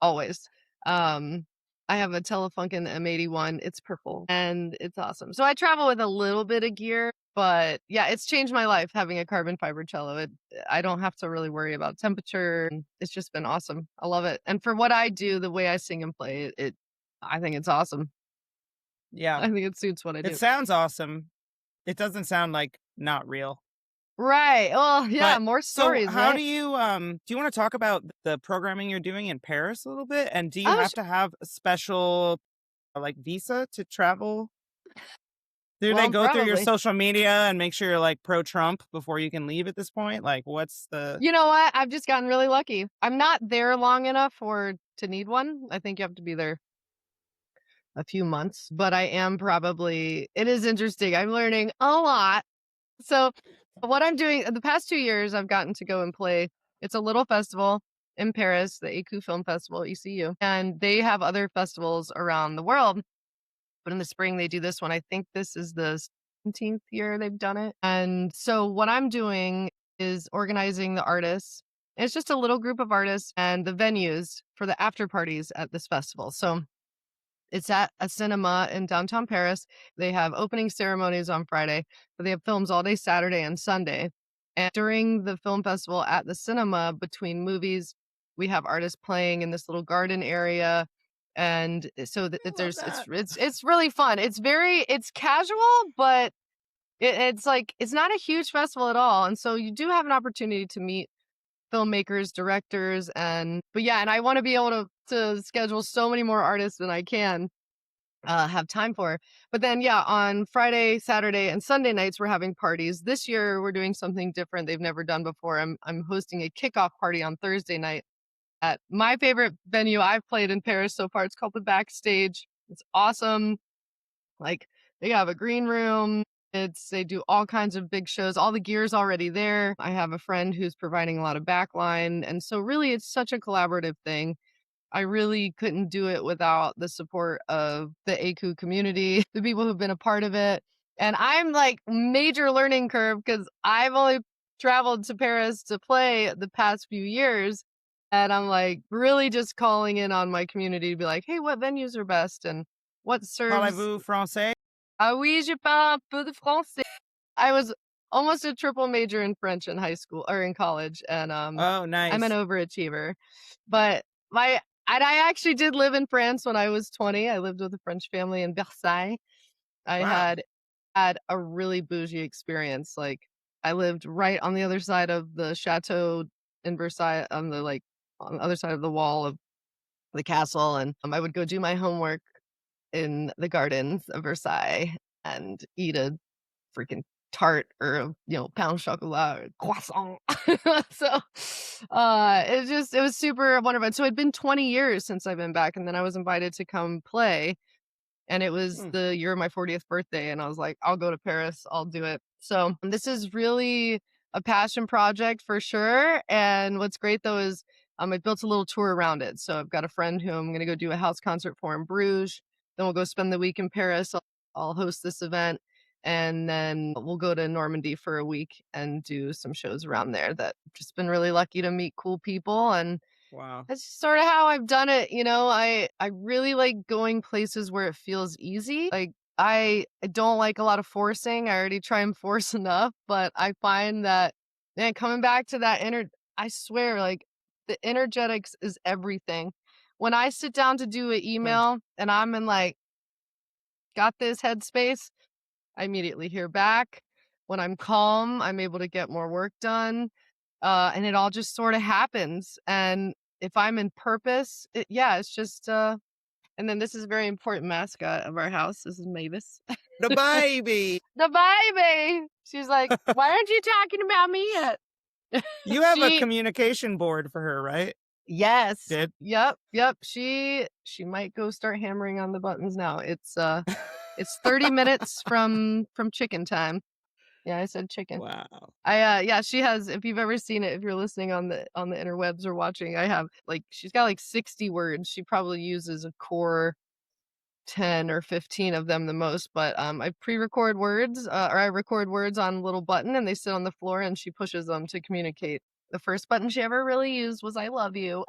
Always. Um, I have a Telefunken M81. It's purple and it's awesome. So I travel with a little bit of gear, but yeah, it's changed my life having a carbon fiber cello. I don't have to really worry about temperature. It's just been awesome. I love it. And for what I do, the way I sing and play, I think it's awesome. Yeah. I think it suits what I It do. sounds awesome. It doesn't sound like not real. Right. Well, yeah, But more so stories, how right? do you want to talk about the programming you're doing in Paris a little bit? And do you Oh, have to have a special like visa to travel? Do they well, go through your probably. social media and make sure you're like pro Trump before you can leave at this point? Like what's the You know what? I've just gotten really lucky. I'm not there long enough for to need one. I think you have to be there a few months, but I am probably it is interesting. I'm learning a lot. So, what I'm doing the past 2 years, I've gotten to go and play. It's a little festival in Paris, the ACU Film Festival, ECU, and they have other festivals around the world. But in the spring, they do this one. I think this is the 17th year they've done it. And so, what I'm doing is organizing the artists. It's just a little group of artists and the venues for the after parties at this festival. So, it's at a cinema in downtown Paris. They have opening ceremonies on Friday, but they have films all day Saturday and Sunday. And during the film festival at the cinema, between movies, we have artists playing in this little garden area. And so I love there's that. it's really fun. It's casual, but it's like it's not a huge festival at all. And so you do have an opportunity to meet filmmakers, directors, and but yeah, and I want to be able to schedule so many more artists than I can have time for. But then, yeah, on Friday, Saturday, and Sunday nights, we're having parties. This year, we're doing something different they've never done before. I'm hosting a kickoff party on Thursday night at my favorite venue I've played in Paris so far. It's called the Backstage. It's awesome. Like they have a green room. They do all kinds of big shows. All the gear's already there. I have a friend who's providing a lot of backline, and so really, it's such a collaborative thing. I really couldn't do it without the support of the ACU community, the people who've been a part of it. And I'm like major learning curve because I've only traveled to Paris to play the past few years. And I'm like really just calling in on my community to be like, hey, what venues are best and what serves. Parlez-vous français? Ah oui, je parle un peu de français. I was almost a triple major in French in high school or in college, and Oh, I'm an nice. overachiever. But my and I actually did live in France when I was 20. I lived with a French family in Versailles. I Wow. had a really bougie experience. Like I lived right on the other side of the chateau in Versailles, on the other side of the wall of the castle, and I would go do my homework in the gardens of Versailles and eat a freaking tart or a, pain au chocolat or croissant. So, it was super wonderful. So it'd been 20 years since I've been back, and then I was invited to come play, and it was Hmm. the year of my 40th birthday, and I was like, "I'll go to Paris, I'll do it." So, this is really a passion project for sure, and what's great though is, I built a little tour around it. So I've got a friend who I'm gonna go do a house concert for in Bruges, then we'll go spend the week in Paris. I'll host this event, and then we'll go to Normandy for a week and do some shows around there that I've just been really lucky to meet cool people, and Wow. that's sort of how I've done it. I really like going places where it feels easy. Like I don't like a lot of forcing. I already try and force enough, but I find that, man, coming back to that I swear, like, the energetics is everything. When I sit down to do an Hmm. email and I'm in like, got this headspace, I immediately hear back. When I'm calm, I'm able to get more work done. And it all just sort of happens. And if I'm in purpose, yeah, it's just, and then this is a very important mascot of our house. This is Mavis. The baby. The baby. She's like, why aren't you talking about me yet? You have a She communication board for her, right? Yes. Did? Yep. She might go start hammering on the buttons now. It's 30 minutes from chicken time. Yeah, I said chicken. Wow. Yeah, she has, if you've ever seen it, if you're listening on the interwebs or watching, I have like, she's got like 60 words. She probably uses a core 10 or 15 of them the most, but I pre-record words, or I record words on a little button and they sit on the floor and she pushes them to communicate. The first button she ever really used was I love you.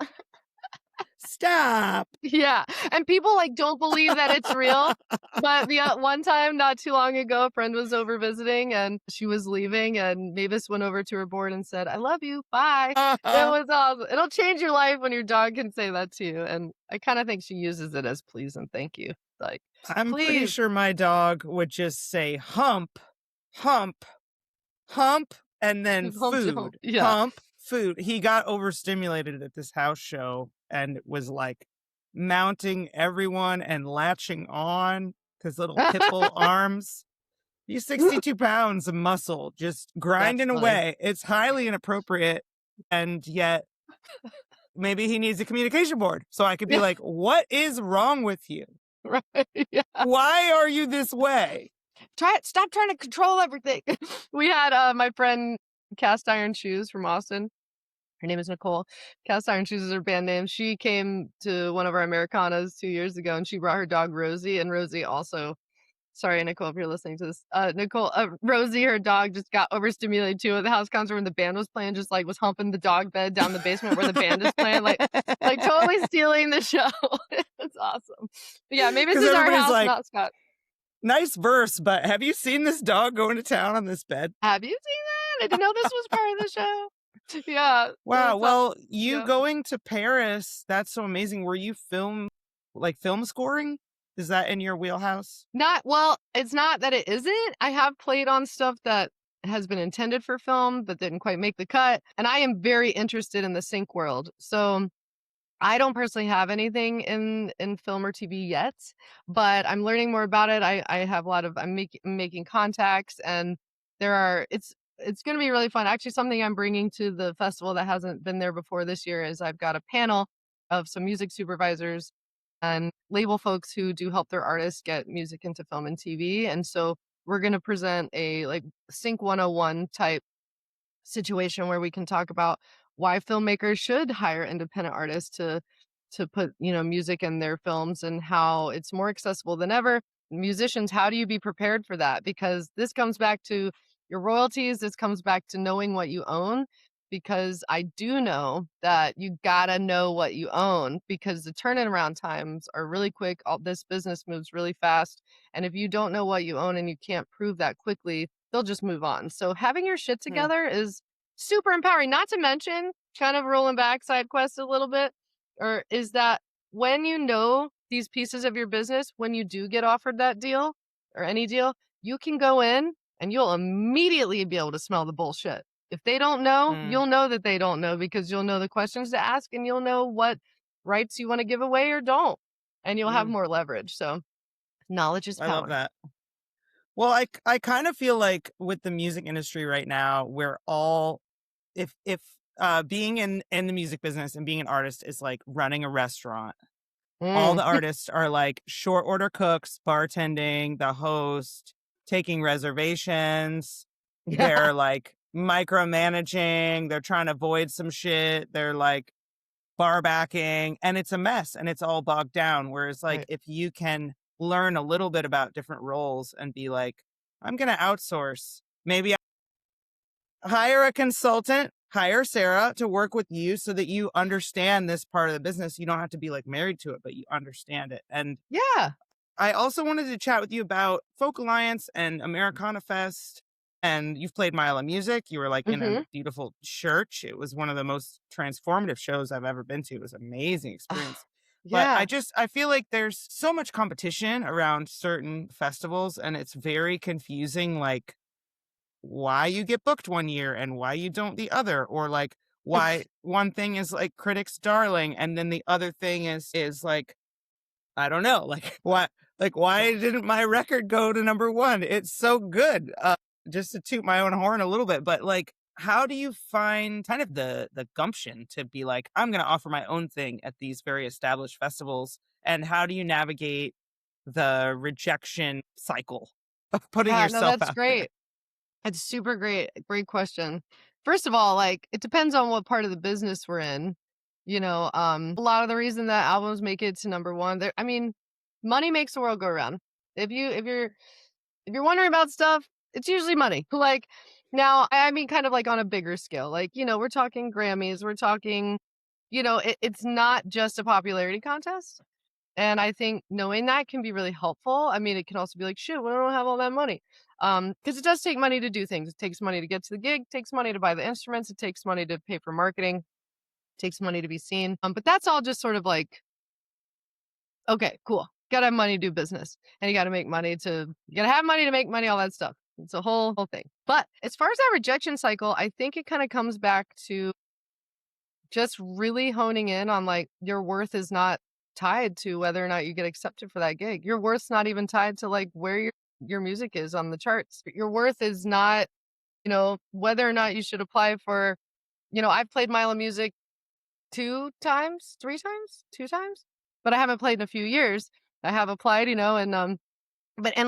Stop. Yeah, and people, like, don't believe that it's real, but the, one time not too long ago, a friend was over visiting, and she was leaving, and Mavis went over to her board and said, "I love you, bye." It was awesome. It'll change your life when your dog can say that to you, and I kinda think she uses it as please and thank you, like, I'm pretty "Please." sure my dog would just say hump, hump, hump, and then Hump, hump. food. Yeah. Hump, food. He got overstimulated at this house show and was like mounting everyone and latching on his little pitbull arms. He's 62 pounds of muscle, just That's grinding funny. away. It's highly inappropriate, and yet maybe he needs a communication board so I could be Yeah, like, what is wrong with you? right, yeah. Why are you this way? Stop trying to control everything. We had, my friend Cast Iron Shoes from Austin. Her name is Nicole. Cast Iron Shoes is her band name. She came to one of our Americanas 2 years ago, and she brought her dog Rosie, and Rosie also, sorry, Nicole, if you're listening to this. Rosie, her dog, just got overstimulated too at the house concert when the band was playing, just, like, was humping the dog bed down the basement where the band is playing, like, totally stealing the show. It's awesome. But yeah, maybe this Because is our everybody's house like, mascot. nice verse, but have you seen this dog going to town on this bed? Have you seen that? I didn't know this was part of the show. Yeah, Wow. it's Well, you yeah. going to Paris, that's so amazing. Were you film scoring? Is that in your wheelhouse? Not well, it's not that it isn't. I have played on stuff that has been intended for film but didn't quite make the cut, and I am very interested in the sync world. So I don't personally have anything in film or TV yet, but I'm learning more about it. I have a lot of making contacts, and it's going to be really fun. Actually, something I'm bringing to the festival that hasn't been there before this year is I've got a panel of some music supervisors and label folks who do help their artists get music into film and TV. And so we're going to present a like Sync 101 type situation where we can talk about why filmmakers should hire independent artists to put, music in their films and how it's more accessible than ever. Musicians, how do you be prepared for that? Because this comes back to your royalties, this comes back to knowing what you own, because I do know that you gotta know what you own because the turnaround times are really quick. All this business moves really fast. And if you don't know what you own and you can't prove that quickly, they'll just move on. So having your shit Hmm. together is super empowering. Not to mention, kind of rolling back side quest a little bit, or is that when you know these pieces of your business, when you do get offered that deal or any deal, you can go in and you'll immediately be able to smell the bullshit. If they don't know, Hmm. you'll know that they don't know because you'll know the questions to ask and you'll know what rights you want to give away or don't. And you'll have Hmm. more leverage. So knowledge is I love power. that. Well, I kind of feel like with the music industry right now, we're all if being in the music business and being an artist is like running a restaurant. All Mm. the artists are like short order cooks, bartending, the host, taking reservations. Yeah. They're like micromanaging. They're trying to avoid some shit. They're like bar backing, and it's a mess and it's all bogged down. Whereas, like, Right. if you can learn a little bit about different roles and be like, I'm going to outsource, maybe hire a consultant, hire Sarah to work with you so that you understand this part of the business. You don't have to be like married to it, but you understand it. And Yeah. I also wanted to chat with you about Folk Alliance and Americana Fest. And you've played Mile of Music. You were like in a Mhm. beautiful church. It was one of the most transformative shows I've ever been to. It was an amazing Ah, experience. But yeah. I feel like there's so much competition around certain festivals, and it's very confusing, like why you get booked one year and why you don't the other, or like why one thing is like critics darling and then the other thing is like, I don't know, why didn't my record go to number one? It's so good. Just to toot my own horn a little bit, but like, how do you find kind of the gumption to be like, I'm going to offer my own thing at these very established festivals? And how do you navigate the rejection cycle of putting Yeah, no, yourself that's out there? great. It's super great. Great question. First of all, like it depends on what part of the business we're in. A lot of the reason that albums make it to number one, I mean, money makes the world go around. If you're wondering about stuff, it's usually money. Like now, I mean, kind of like on a bigger scale. Like we're talking Grammys, we're talking, it's not just a popularity contest. And I think knowing that can be really helpful. I mean, it can also be like, shit, we don't have all that money. Because it does take money to do things. It takes money to get to the gig, it takes money to buy the instruments, it takes money to pay for marketing, it takes money to be seen. But that's all just sort of like, okay, cool. Gotta have money to do business. And you gotta have money to make money, all that stuff. It's a whole thing. But as far as that rejection cycle, I think it kind of comes back to just really honing in on like your worth is not tied to whether or not you get accepted for that gig. Your worth's not even tied to like where your music is on the charts. Your worth is not, whether or not you should apply for, I've played Mile of Music 2 times, 3 times, 2 times, but I haven't played in a few years. I have applied, and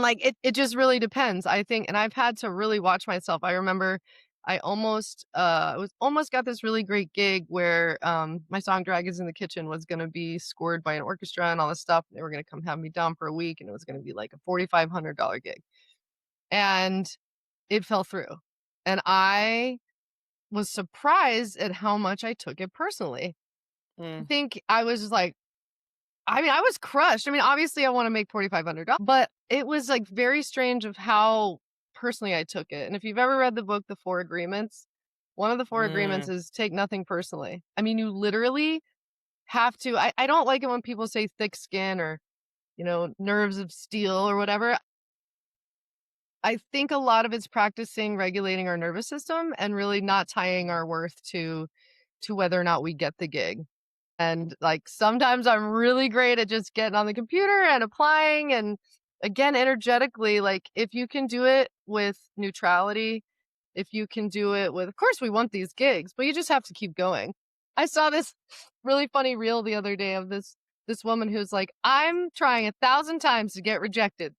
like it just really depends, I think, and I've had to really watch myself. I remember I almost got this really great gig where my song Dragons in the Kitchen was going to be scored by an orchestra and all this stuff. They were going to come have me down for a week and it was going to be like a $4,500 gig. And it fell through. And I was surprised at how much I took it personally. I Mm. think I was just like, I mean, I was crushed. I mean, obviously I want to make $4,500, but it was like very strange of how personally I took it. And if you've ever read the book, The Four Agreements, one of the four agreements Mm. is take nothing personally. I mean, you literally have to, I don't like it when people say thick skin or, nerves of steel or whatever. I think a lot of it's practicing regulating our nervous system and really not tying our worth to whether or not we get the gig. And like sometimes I'm really great at just getting on the computer and applying. And again, energetically, like if you can do it with neutrality, if you can do it with, of course, we want these gigs, but you just have to keep going. I saw this really funny reel the other day of this woman who's like, I'm trying 1,000 times to get rejected.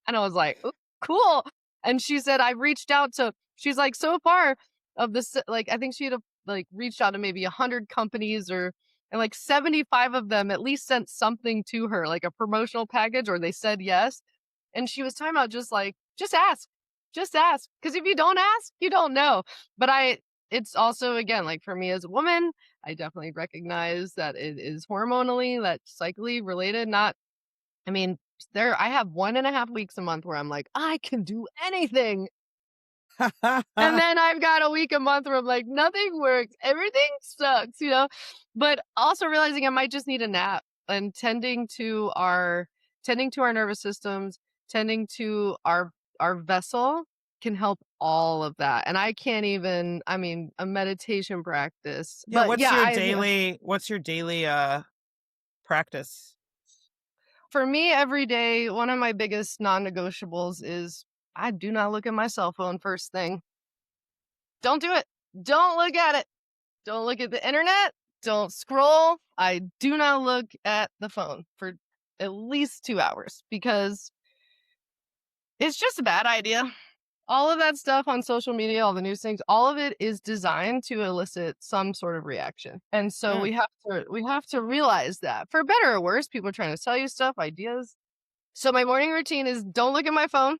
And I was like, "Ooh, cool." And she said, I've reached out to, she's like, so far of this, like, I think she'd have like reached out to maybe 100 companies and like 75 of them at least sent something to her, like a promotional package, or they said yes. And she was talking about just like, just ask. Cause if you don't ask, you don't know. But it's also, again, like for me as a woman, I definitely recognize that it is hormonally, that's cyclically related, not, I mean, I have 1.5 weeks a month where I'm like, I can do anything. And then I've got a week a month where I'm like, nothing works. Everything sucks. But also realizing I might just need a nap and tending to our nervous systems, tending to our vessel can help all of that. And I can't even, I mean, a meditation practice. Yeah, But yeah, what's your daily practice? for me, every day, one of my biggest non-negotiables is I do not look at my cell phone first thing. Don't do it. Don't look at it. Don't look at the internet. Don't scroll. I do not look at the phone for at least 2 hours because it's just a bad idea. All of that stuff on social media, all the news things, all of it is designed to elicit some sort of reaction. And so Mm. we have to realize that. For better or worse, people are trying to sell you stuff, ideas. So my morning routine is don't look at my phone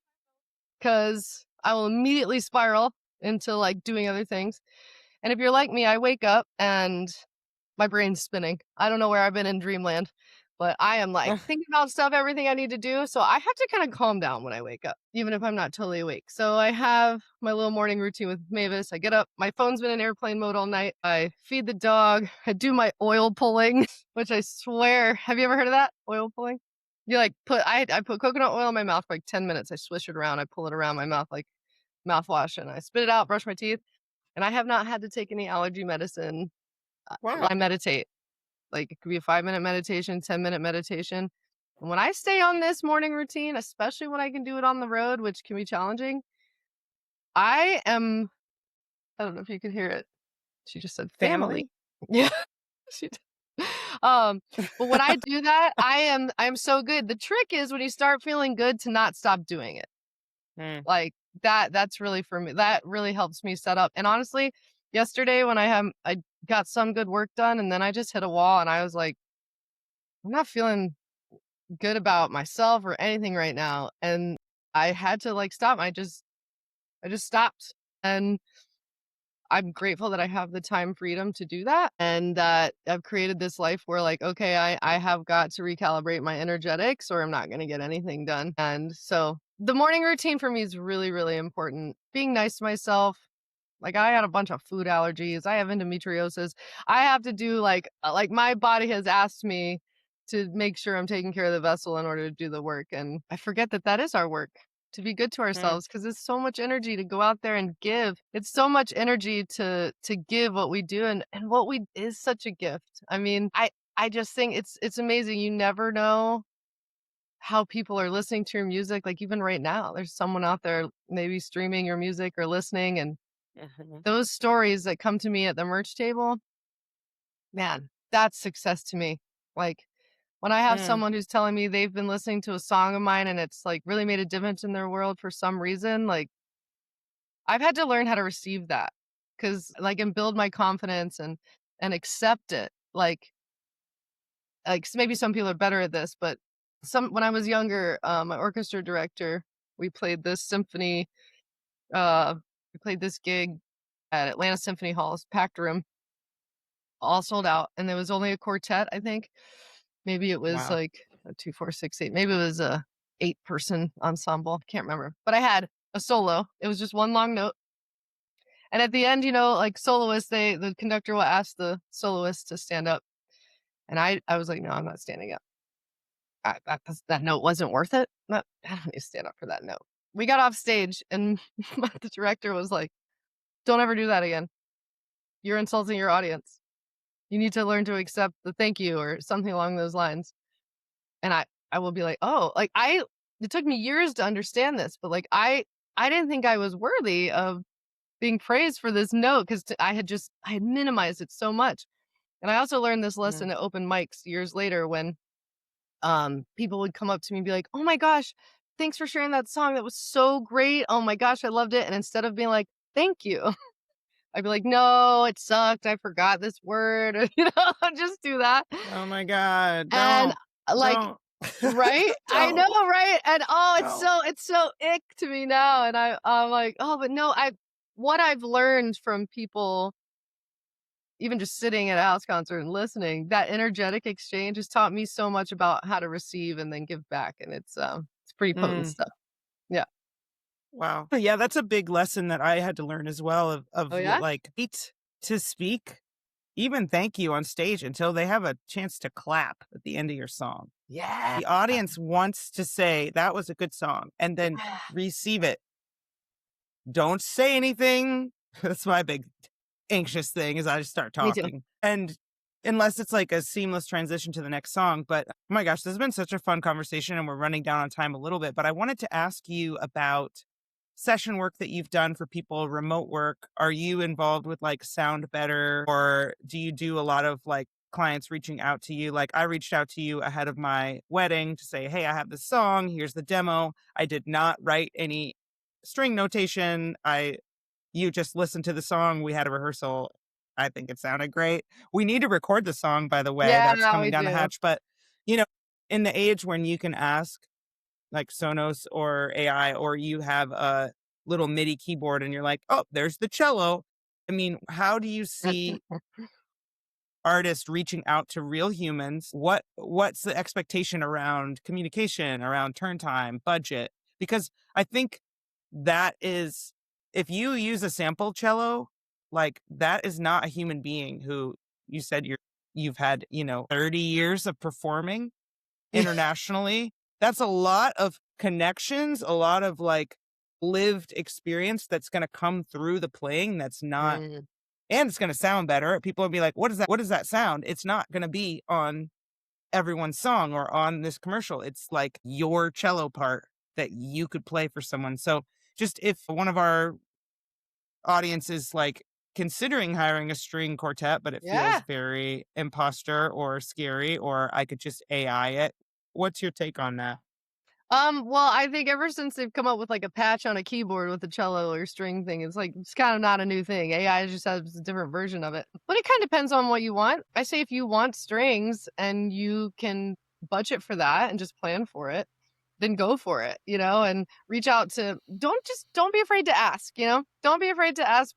because I will immediately spiral into like doing other things. And if you're like me, I wake up and my brain's spinning. I don't know where I've been in dreamland. But I am like thinking about stuff, everything I need to do. So I have to kind of calm down when I wake up, even if I'm not totally awake. So I have my little morning routine with Mavis. I get up, my phone's been in airplane mode all night. I feed the dog. I do my oil pulling, which I swear, have you ever heard of that? Oil pulling? You like I put coconut oil in my mouth for like 10 minutes. I swish it around. I pull it around my mouth like mouthwash and I spit it out, brush my teeth. And I have not had to take any allergy medicine. Wow. I meditate. Like, it could be a 5-minute meditation, 10-minute meditation. And when I stay on this morning routine, especially when I can do it on the road, which can be challenging, I am I don't know if you could hear it. She just said family. Family? Yeah. She did. But when I do that, I am so good. The trick is when you start feeling good to not stop doing it. Mm. Like, that's really for me. That really helps me set up. And honestly, yesterday when I got some good work done and then I just hit a wall and I was like, I'm not feeling good about myself or anything right now. And I had to like stop. I just stopped. And I'm grateful that I have the time freedom to do that and that I've created this life where like, okay, I have got to recalibrate my energetics or I'm not going to get anything done. And so the morning routine for me is really, really important. Being nice to myself. Like I had a bunch of food allergies. I have endometriosis. I have to do like my body has asked me to make sure I'm taking care of the vessel in order to do the work. And I forget that that is our work to be good to Mm. ourselves because it's so much energy to go out there and give. It's so much energy to give what we do and what we is such a gift. I mean, I just think it's amazing. You never know how people are listening to your music. Like even right now, there's someone out there maybe streaming your music or listening and Mhm. those stories that come to me at the merch table, man, that's success to me. Like when I have Mm. someone who's telling me they've been listening to a song of mine and it's like really made a difference in their world for some reason, like I've had to learn how to receive that because like and build my confidence and accept it. Maybe some people are better at this, but some when I was younger, my orchestra director, we played this symphony. We played this gig at Atlanta Symphony Hall's packed room all sold out, and there was only a quartet, I think. Maybe it was Wow. like a 2, 4, 6, 8. Maybe it was a 8-person ensemble. Can't remember. But I had a solo. It was just one long note. And at the end, like soloists, the conductor will ask the soloist to stand up. And I was like, no, I'm not standing up. That note wasn't worth it. I don't need to stand up for that note. We got off stage, and the director was like, don't ever do that again. You're insulting your audience. You need to learn to accept the thank you or something along those lines. And I will be like, "Oh," like, it took me years to understand this, but, like, I didn't think I was worthy of being praised for this note 'cause I had minimized it so much. And I also learned this Mm. lesson at open mics years later when, people would come up to me and be like, "Oh my gosh, thanks for sharing that song. That was so great. Oh my gosh, I loved it." And instead of being like, "Thank you," I'd be like, "No, it sucked. I forgot this word," or, just do that. Oh my God. And, like Don't. right? I know, Don't. right? And, oh, Don't. it's so ick to me now, and I'm like, "Oh, but no, what I've learned from people, even just sitting at a house concert and listening, that energetic exchange has taught me so much about how to receive and then give back, and it's pretty potent Mm. stuff." Yeah. Wow. Yeah, that's a big lesson that I had to learn as well Oh, of yeah? like eat to speak, even thank you on stage until they have a chance to clap at the end of your song. Yeah. The audience wants to say that was a good song and then Yeah. receive it. Don't say anything. That's my big anxious thing is I just start Me too. talking. And unless it's like a seamless transition to the next song. But oh my gosh, this has been such a fun conversation and we're running down on time a little bit. But I wanted to ask you about session work that you've done for people, remote work. Are you involved with like Sound Better or do you do a lot of like clients reaching out to you? Like I reached out to you ahead of my wedding to say, hey, I have this song. Here's the demo. I did not write any string notation. You just listened to the song. We had a rehearsal. I think it sounded great. We need to record the song, by the way. That's Yeah, coming we down the do. hatch. But, you know, in the age when you can ask like Sonos or AI, or you have a little MIDI keyboard and you're like, oh, there's the cello. I mean, how do you see artist reaching out to real humans. What's the expectation around communication, around turn time, budget? Because I think that is, if you use a sample cello, like that is not a human being who you said you've had, 30 years of performing internationally. That's a lot of connections, a lot of like lived experience that's going to come through the playing. That's not, Mm. and it's going to sound better. People will be like, what is that? What does that sound? It's not going to be on everyone's song or on this commercial. It's like your cello part that you could play for someone. So just if one of our audience is like considering hiring a string quartet, but it feels Yeah. very imposter or scary, or I could just AI it. What's your take on that? Well, I think ever since they've come up with like a patch on a keyboard with a cello or string thing, it's like it's kind of not a new thing. AI just has a different version of it. But it kind of depends on what you want. I say if you want strings and you can budget for that and just plan for it, then go for it, and reach out to don't be afraid to ask, Don't be afraid to ask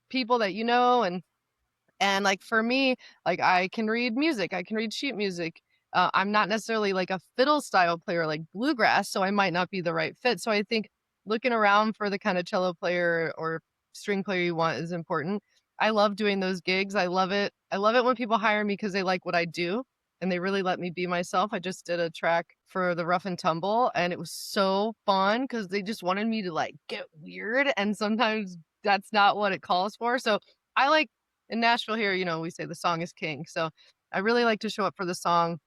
people that you know and like for me, like I can read music, I can read sheet music. I'm not necessarily like a fiddle style player like bluegrass, so I might not be the right fit. So I think looking around for the kind of cello player or string player you want is important. I love doing those gigs. I love it. I love it when people hire me because they like what I do and they really let me be myself. I just did a track for the Rough and Tumble and it was so fun because they just wanted me to like get weird. And sometimes that's not what it calls for. So I like in Nashville here, we say the song is king. So I really like to show up for the song.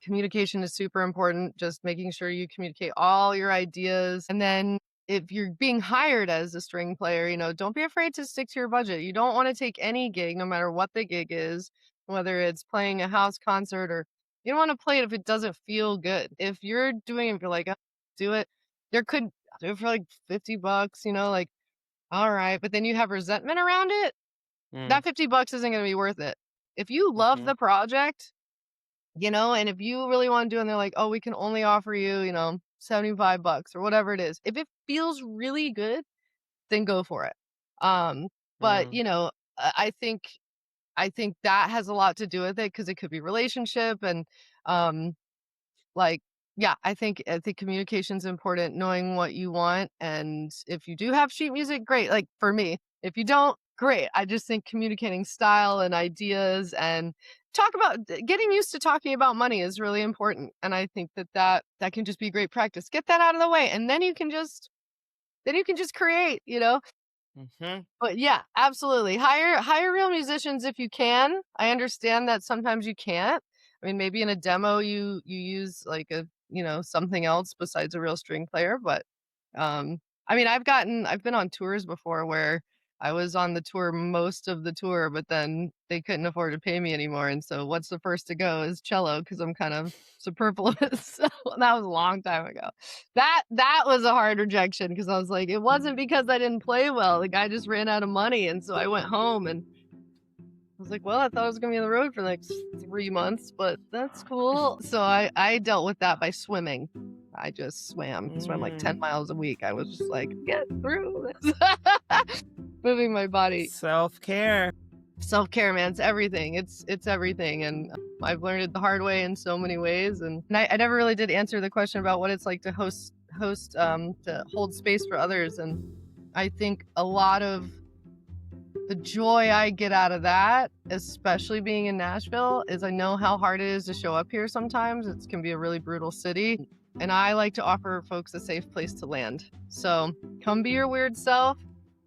Communication is super important, just making sure you communicate all your ideas. And then if you're being hired as a string player, don't be afraid to stick to your budget. You don't want to take any gig, no matter what the gig is, whether it's playing a house concert or you don't want to play it if it doesn't feel good. If you're doing it, if you're like, oh, do it, do it for like $50, like, all right. But then you have resentment around it. That $50 isn't going to be worth it. If you love the project, and if you really want to do it and they're like, oh, we can only offer you, $75 or whatever it is. If it feels really good, then go for it. But I think that has a lot to do with it because it could be relationship and like yeah, I think communication's important, knowing what you want. And if you do have sheet music, great. Like for me, if you don't, great. I just think communicating style and ideas and getting used to talking about money is really important. And I think that can just be great practice. Get that out of the way. And then you can just create, But yeah, absolutely. Hire real musicians if you can. I understand that sometimes you can't. I mean, maybe in a demo you use like something else besides a real string player, but I mean, I've been on tours before where I was on the tour most of the tour, but then they couldn't afford to pay me anymore. And so what's the first to go is cello because I'm kind of superfluous. So that was a long time ago. That was a hard rejection because I was like, it wasn't because I didn't play well. The guy just ran out of money. And so I went home and I was like, well, I thought I was going to be on the road for the next 3 months, but that's cool. So I dealt with that by swimming. I just swam like 10 miles a week. I was just like, get through this. Moving my body. Self-care, man, it's everything. It's everything. And I've learned it the hard way in so many ways. And I never really did answer the question about what it's like to to hold space for others. And I think a lot of the joy I get out of that, especially being in Nashville, is I know how hard it is to show up here sometimes. It can be a really brutal city. And I like to offer folks a safe place to land. So come be your weird self,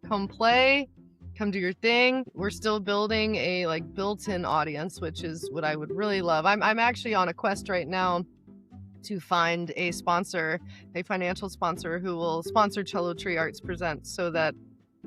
come play, come do your thing. We're still building a like built-in audience, which is what I would really love. I'm actually on a quest right now to find a sponsor, a financial sponsor who will sponsor Cello Tree Arts Presents so that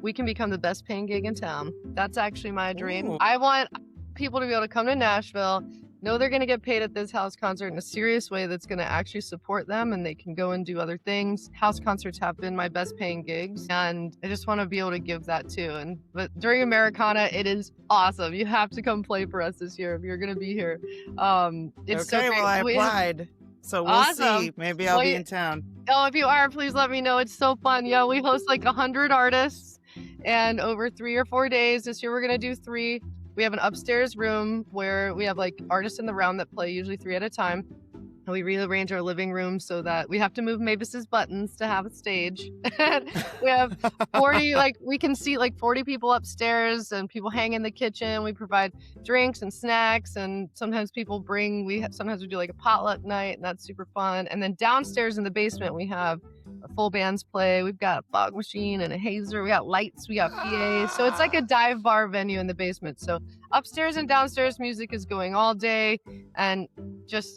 we can become the best paying gig in town. That's actually my dream. Ooh. I want people to be able to come to Nashville, know they're going to get paid at this house concert in a serious way that's going to actually support them and they can go and do other things. House concerts have been my best paying gigs and I just want to be able to give that too. But during Americana, it is awesome. You have to come play for us this year if you're going to be here. It's so great. Well, I applied. So we'll Awesome. see. Maybe I'll be in town. Oh, if you are, please let me know. It's so fun. Yeah, we host like 100 artists and over 3 or 4 days. This year we're going to do 3. we have an upstairs room where we have like artists in the round that play usually 3 at a time. And we rearrange our living room so that we have to move Mavis's buttons to have a stage. And we have 40, like we can seat like 40 people upstairs, and people hang in the kitchen. We provide drinks and snacks, and sometimes people bring, sometimes we do like a potluck night, and that's super fun. And then downstairs in the basement, we have a full bands play. We've got a fog machine and a hazer. We got lights, we got PA. So it's like a dive bar venue in the basement. So upstairs and downstairs music is going all day, and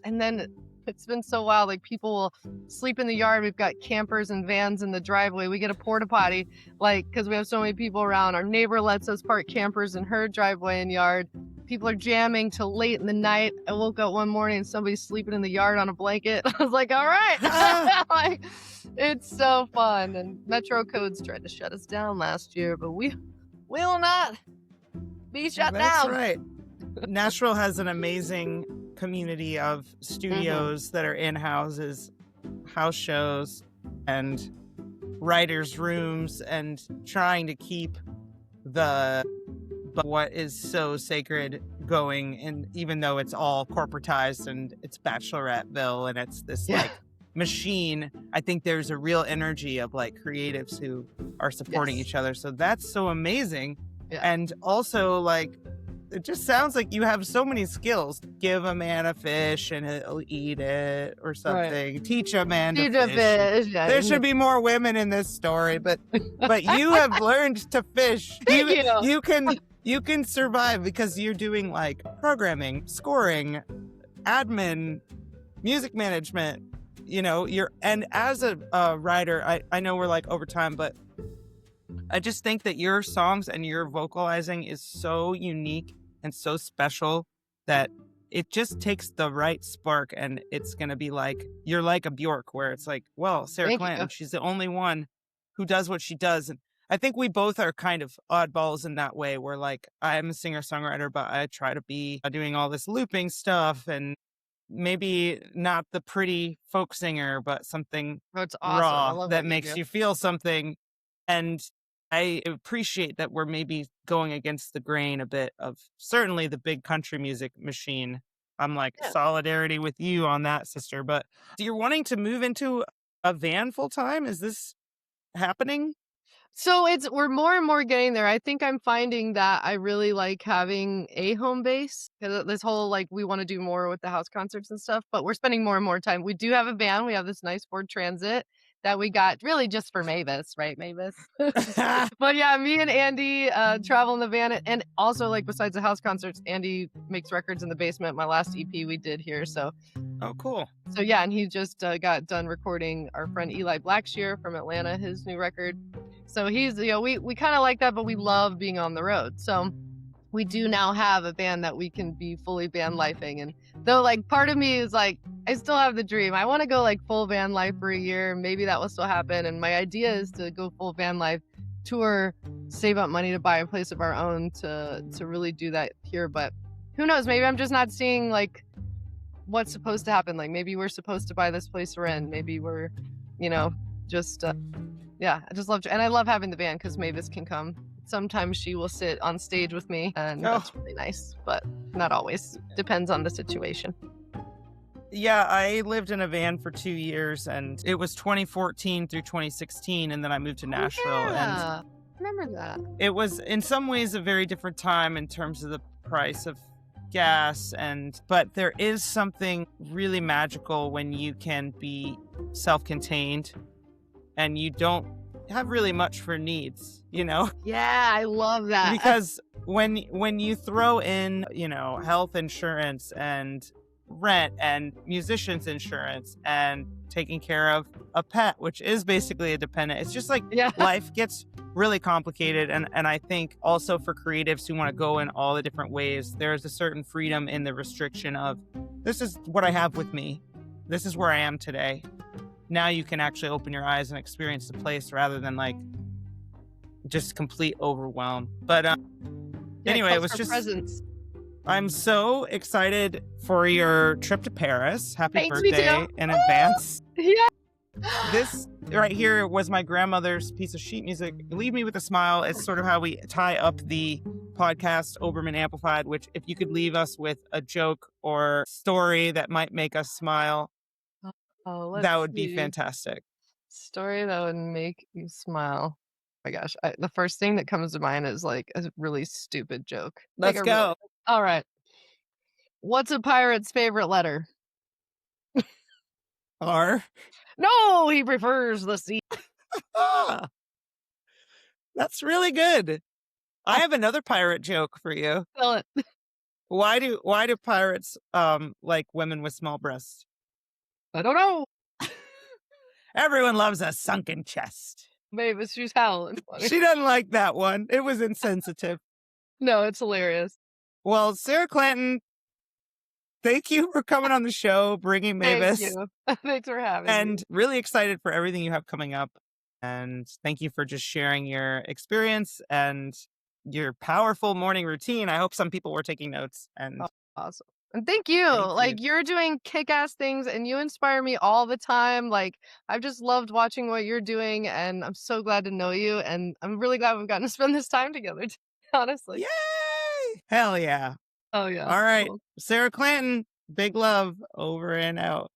then it's been so wild. Like people will sleep in the yard. We've got campers and vans in the driveway. We get a porta potty, like, because we have so many people around. Our neighbor lets us park campers in her driveway and yard. People are jamming till late in the night. I woke up one morning and somebody's sleeping in the yard on a blanket. I was like, all right. Like, it's so fun. And Metro Codes tried to shut us down last year, but we will not be shut down. That's right. Nashville has an amazing community of studios that are in houses, house shows, and writers' rooms, and trying to keep what is so sacred going. And even though it's all corporatized and it's Bacheloretteville and it's this like machine, I think there's a real energy of like creatives who are supporting each other. So that's so amazing. And also, like, it just sounds like you have so many skills. Give a man a fish and he'll eat it or something. Right. Teach a man to fish. Yeah. There should be more women in this story, but you have learned to fish. You can survive because you're doing like programming, scoring, admin, music management. And as a writer, I know we're like over time, but I just think that your songs and your vocalizing is so unique and so special that it just takes the right spark, and it's going to be like, you're like a Bjork, where it's like, well, Sarah Clanton, she's the only one who does what she does. And I think we both are kind of oddballs in that way, where like, I'm a singer-songwriter, but I try to be doing all this looping stuff, and maybe not the pretty folk singer, but something raw that makes you feel something. And I appreciate that we're maybe going against the grain a bit of certainly the big country music machine. I'm like, solidarity with you on that, sister. But you're wanting to move into a van full time? Is this happening? So we're more and more getting there. I think I'm finding that I really like having a home base, because this whole like, we want to do more with the house concerts and stuff, but we're spending more and more time. We do have a van. We have this nice Ford Transit that we got really just for Mavis, right, Mavis? But yeah, me and Andy travel in the van. And also, like, besides the house concerts, Andy makes records in the basement. My last EP we did here. So, oh, cool. So yeah, and he just got done recording our friend Eli Blackshear from Atlanta, his new record. So he's, we kind of like that, but we love being on the road. So we do now have a van that we can be fully van lifing. And though, like, part of me is like, I still have the dream. I want to go like full van life for a year. Maybe that will still happen. And my idea is to go full van life, tour, save up money to buy a place of our own to really do that here. But who knows? Maybe I'm just not seeing like what's supposed to happen. Like, maybe we're supposed to buy this place we're in. Maybe we're, just, I just love, and I love having the van because Mavis can come. Sometimes she will sit on stage with me, and that's really nice, but not always. Depends on the situation. Yeah, I lived in a van for 2 years, and it was 2014 through 2016, and then I moved to Nashville. Yeah, and remember that. It was, in some ways, a very different time in terms of the price of gas, but there is something really magical when you can be self-contained and you don't have really much for needs, Yeah, I love that. Because when you throw in, health insurance and rent and musicians insurance and taking care of a pet, which is basically a dependent, it's just like life gets really complicated. And I think also for creatives who want to go in all the different ways, there's a certain freedom in the restriction of, this is what I have with me, this is where I am today. Now you can actually open your eyes and experience the place rather than like just complete overwhelm. But anyway, it was just presence. I'm so excited for your trip to Paris. Happy Thanks, birthday in advance. Yeah. This right here was my grandmother's piece of sheet music. Leave Me with a Smile is sort of how we tie up the podcast Oberman Amplified, which if you could leave us with a joke or story that might make us smile, Oh, let's that would be see. fantastic. Story that would make you smile. Oh my gosh, the first thing that comes to mind is like a really stupid joke. Like Let's a really. go. All right. What's a pirate's favorite letter? R. No, he prefers the C. Ah, that's really good. I have another pirate joke for you. Tell it. Why do pirates like women with small breasts? I don't know. Everyone loves a sunken chest. Maybe she's howling. Funny. She doesn't like that one. It was insensitive. No, it's hilarious. Well, Sarah Clanton, thank you for coming on the show, bringing Thank Mavis, you. Thanks for having me. and really excited for everything you have coming up. And thank you for just sharing your experience and your powerful morning routine. I hope some people were taking notes. And Awesome. And thank you. Thank you. Like you're doing kick-ass things and you inspire me all the time. Like I've just loved watching what you're doing and I'm so glad to know you and I'm really glad we've gotten to spend this time together, honestly. Yay! Hell yeah. Oh yeah. All right. Cool. Sarah Clanton, big love, over and out.